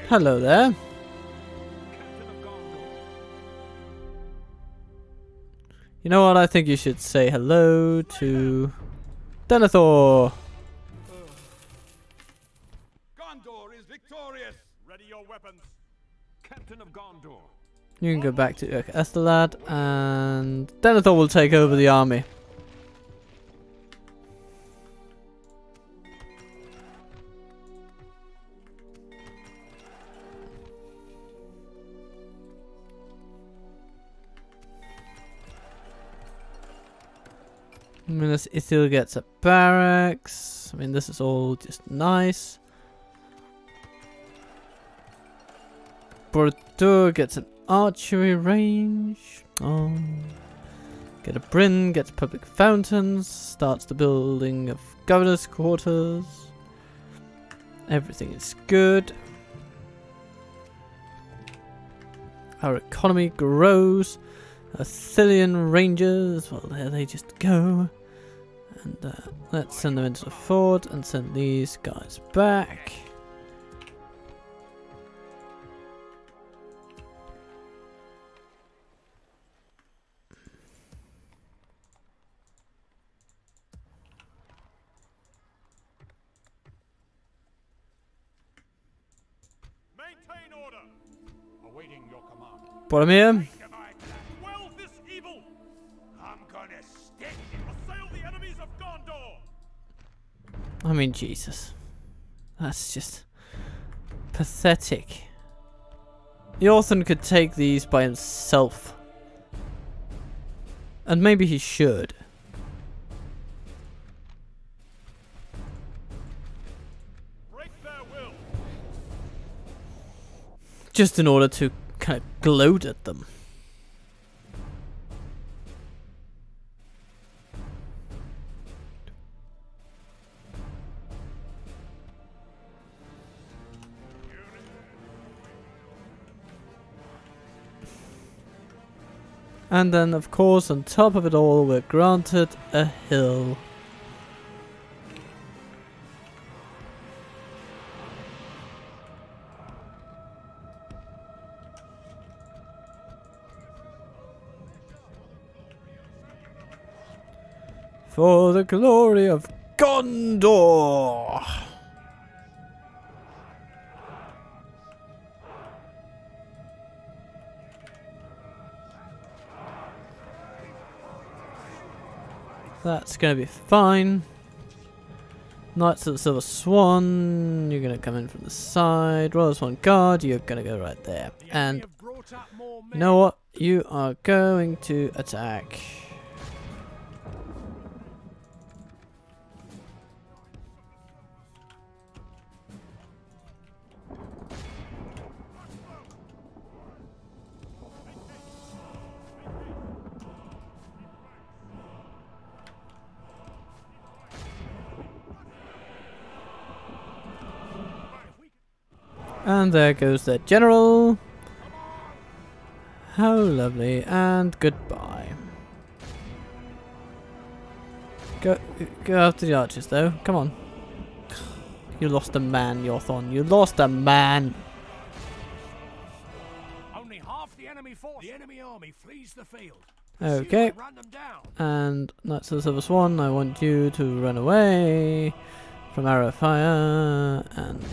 Hello there. You know what? I think you should say hello to Denethor. Gondor is victorious. Ready your weapons. Captain of Gondor. You can go back to Estelad, and Denethor will take over the army. Minas Ithil gets a barracks. I mean, this is all just nice. Bordur gets an archery range. Oh. Get a Bryn, gets public fountains, starts the building of governor's quarters. Everything is good. Our economy grows. Arthilian Rangers, well, there they just go. And let's send them into the fort and send these guys back. Maintain order. Awaiting your command. Boromir. I mean, Jesus. That's just pathetic. Iorthon could take these by himself. And maybe he should. Just in order to kind of gloat at them. And then, of course, on top of it all, we're granted a hill. For the glory of Gondor! That's gonna be fine. Knights of the Silver Swan, you're gonna come in from the side. Royal Swan Guard, you're gonna go right there. And you know what? You are going to attack. And there goes the general. How lovely. And goodbye. Go after the archers though. Come on. You lost a man, Iorthon. You lost a man. Only half the enemy force. The enemy army flees the field. Okay. And Knights of the Silver Swan, I want you to run away from arrow fire and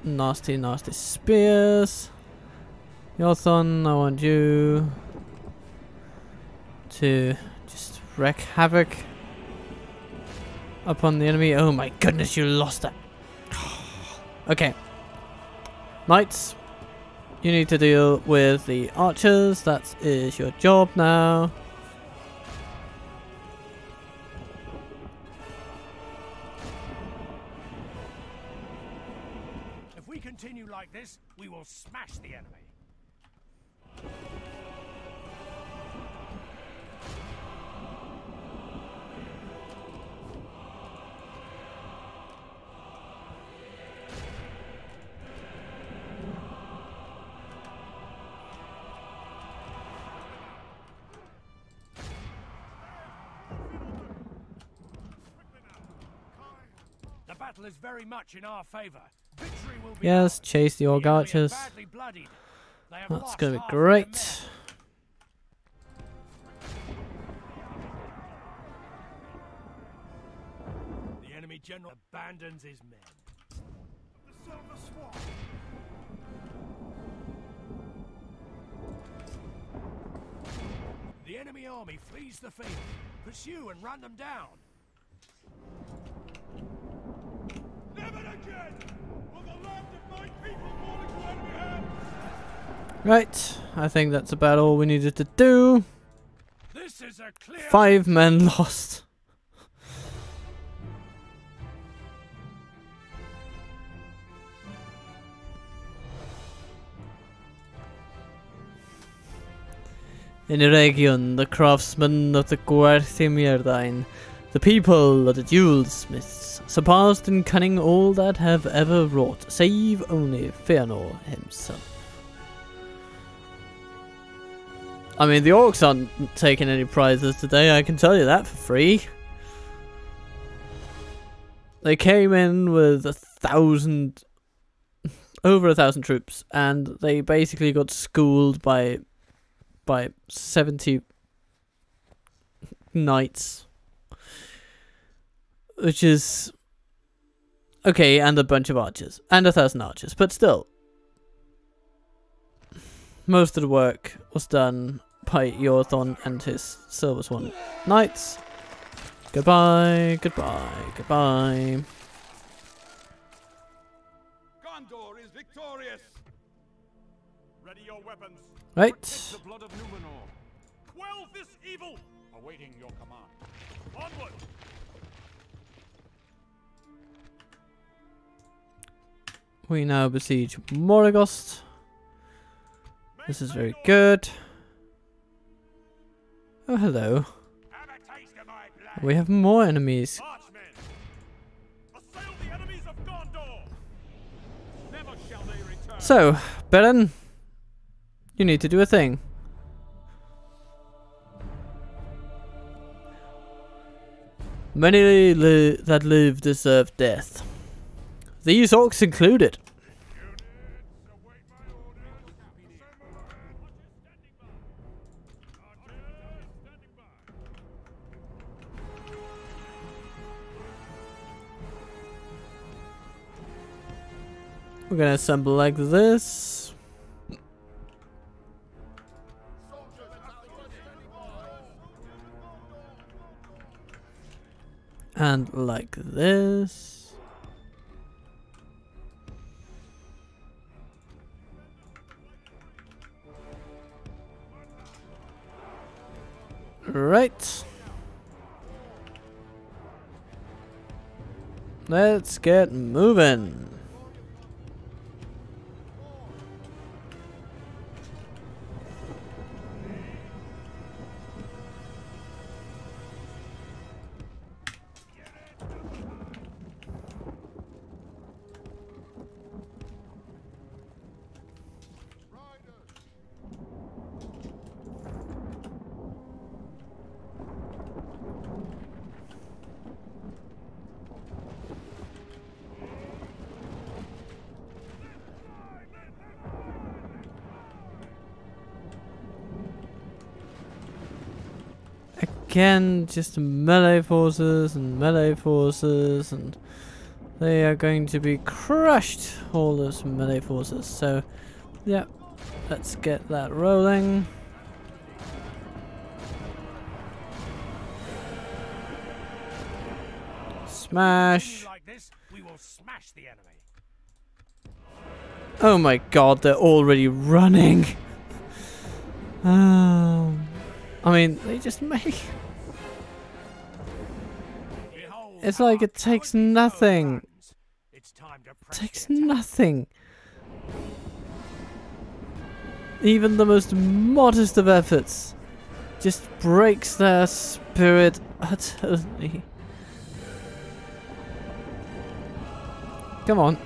nasty, nasty spears. Iorthon, I want you to just wreak havoc upon the enemy. Oh my goodness, you lost that. Okay. Knights, you need to deal with the archers. That is your job now. If we continue like this, we will smash the enemy. The battle is very much in our favor. Victory will be Yes, ours. chase the orc The enemy are archers. badly bloodied. They have That's lost gonna be half their men. great. The enemy general abandons his men. The Silver Swan. The enemy army flees the field. Pursue and run them down. Never again will the land of my people fall into enemy hands. Right, I think that's about all we needed to do. This is a clear 5 men lost. In Region, the craftsmen of the Gwerthimierdain, the people of the jewelsmiths, surpassed in cunning all that have ever wrought, save only Fëanor himself. I mean, the orcs aren't taking any prizes today, I can tell you that for free. They came in with 1,000, over 1,000 troops, and they basically got schooled by 70 knights. Which is okay, and a bunch of archers. And 1,000 archers, but still. Most of the work was done by Iorthon and his Silver Swan knights. Goodbye, goodbye, goodbye. Gondor is victorious. Ready your weapons. Right. The blood of Numenor. Quell this evil. Awaiting your command. Onward. We now besiege Morgoth. This is very good. Oh, hello. Have a taste of my blood. We have more enemies. Marchmen, assail the enemies of Gondor. Never shall they return. So, Beren, you need to do a thing. Many that live deserve death. These orcs included. We're gonna assemble like this. And like this. Right. Let's get moving. Again, just melee forces, and they are going to be crushed, all those melee forces. So, yeah, let's get that rolling. Smash. Like this, we will smash the enemy. Oh my god, they're already running. I mean, they just make... Behold, It's like it takes nothing. it's time to It press takes the attack. nothing. Even the most modest of efforts just breaks their spirit utterly. Come on.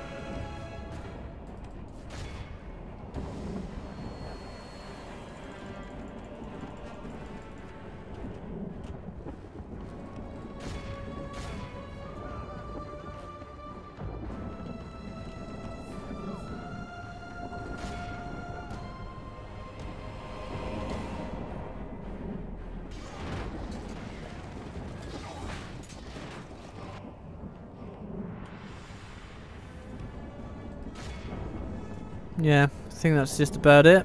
Yeah, I think that's just about it.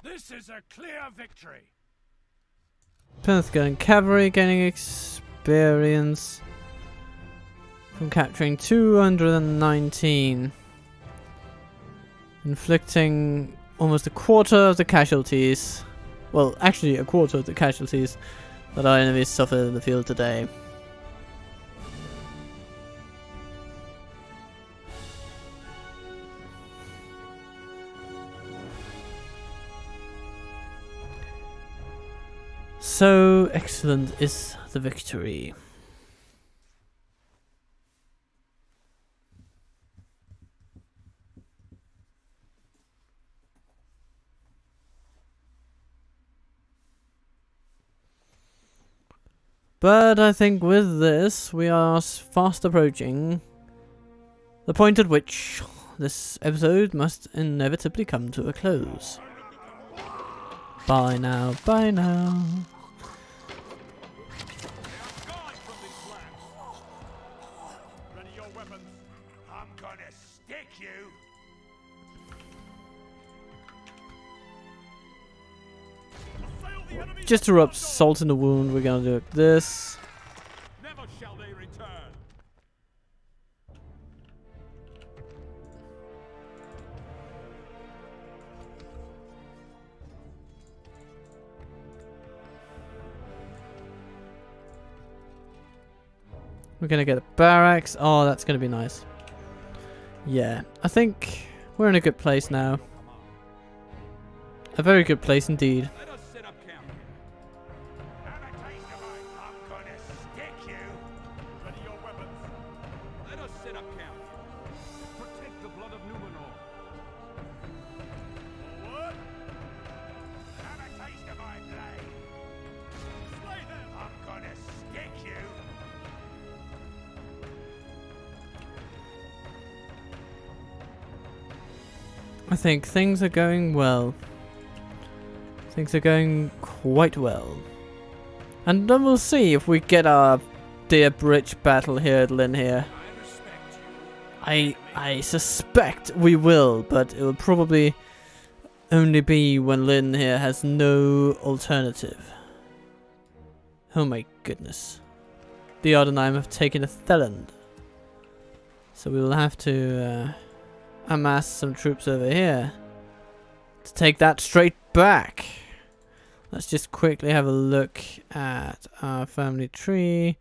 This is a clear victory. Penthgar and cavalry gaining experience from capturing 219, inflicting almost a quarter of the casualties. Well, actually a quarter of the casualties that our enemies suffered in the field today. So excellent is the victory. But I think with this, we are fast approaching the point at which this episode must inevitably come to a close. Bye now, bye now. Gone from these lands. Ready your weapons. I'm gonna stick you. Assail the enemies Just to rub salt in the wound, we're gonna do this. Never shall they return. We're gonna get a barracks. Oh, that's gonna be nice. Yeah, I think we're in a good place now. A very good place indeed. Let us set up camp. Have a taste of mine. I'm gonna stick you. Ready your weapons. Let us set up camp. Protect the blood of Numenor. What? Have a taste of my blade. Slay them. I'm gonna stick you. I think things are going well. Things are going quite well. And then we'll see if we get our dear bridge battle here at Lynn here. I suspect we will, but it will probably only be when Lynn here has no alternative. Oh my goodness. The Ardenheim have taken a Theland. So we will have to amass some troops over here to take that straight back. Let's just quickly have a look at our family tree,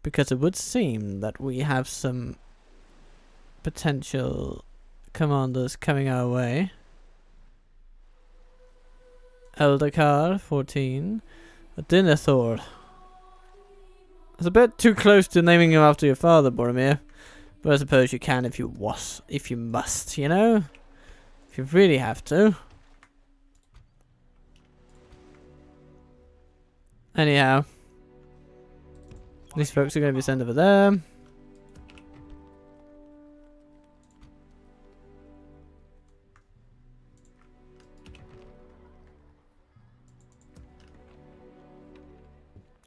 because it would seem that we have some potential commanders coming our way. Eldakar, 14. Dinethor. It's a bit too close to naming him after your father, Boromir. But I suppose you can if you must, you know? If you really have to. Anyhow. These folks are going to be sent over there.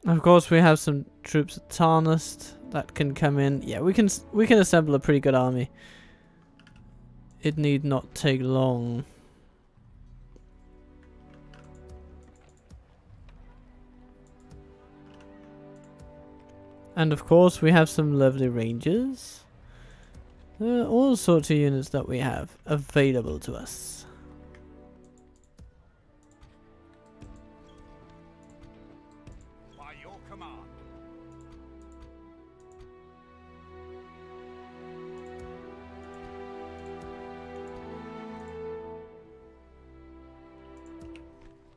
Of course, we have some troops at Tarnist that can come in. Yeah, we can assemble a pretty good army. It need not take long. And of course, we have some lovely rangers. There are all sorts of units that we have available to us. By your command.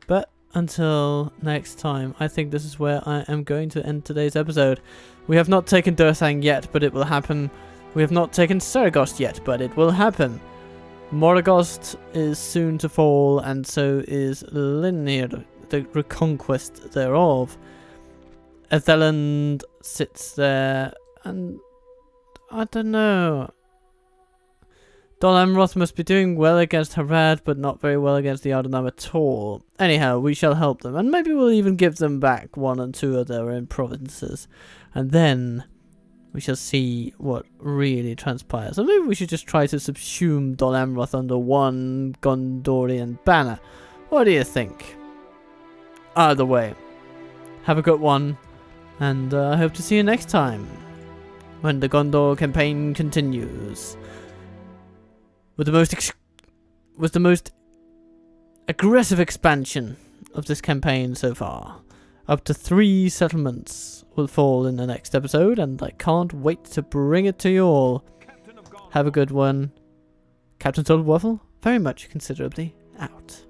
But until next time, I think this is where I am going to end today's episode. We have not taken Durthang yet, but it will happen. We have not taken Saragost yet, but it will happen. Morgost is soon to fall, and so is Linir, the reconquest thereof. Etheland sits there, and I don't know. Dol Amroth must be doing well against Harad, but not very well against the Ardenheim at all. Anyhow, we shall help them, and maybe we'll even give them back one and two of their own provinces. And then we shall see what really transpires. Or maybe we should just try to subsume Dol Amroth under one Gondorian banner. What do you think? Either way, have a good one, and I hope to see you next time, when the Gondor campaign continues. With the most aggressive expansion of this campaign so far. Up to 3 settlements will fall in the next episode, and I can't wait to bring it to you all. Have a good one. Captain Waffle, very much considerably out.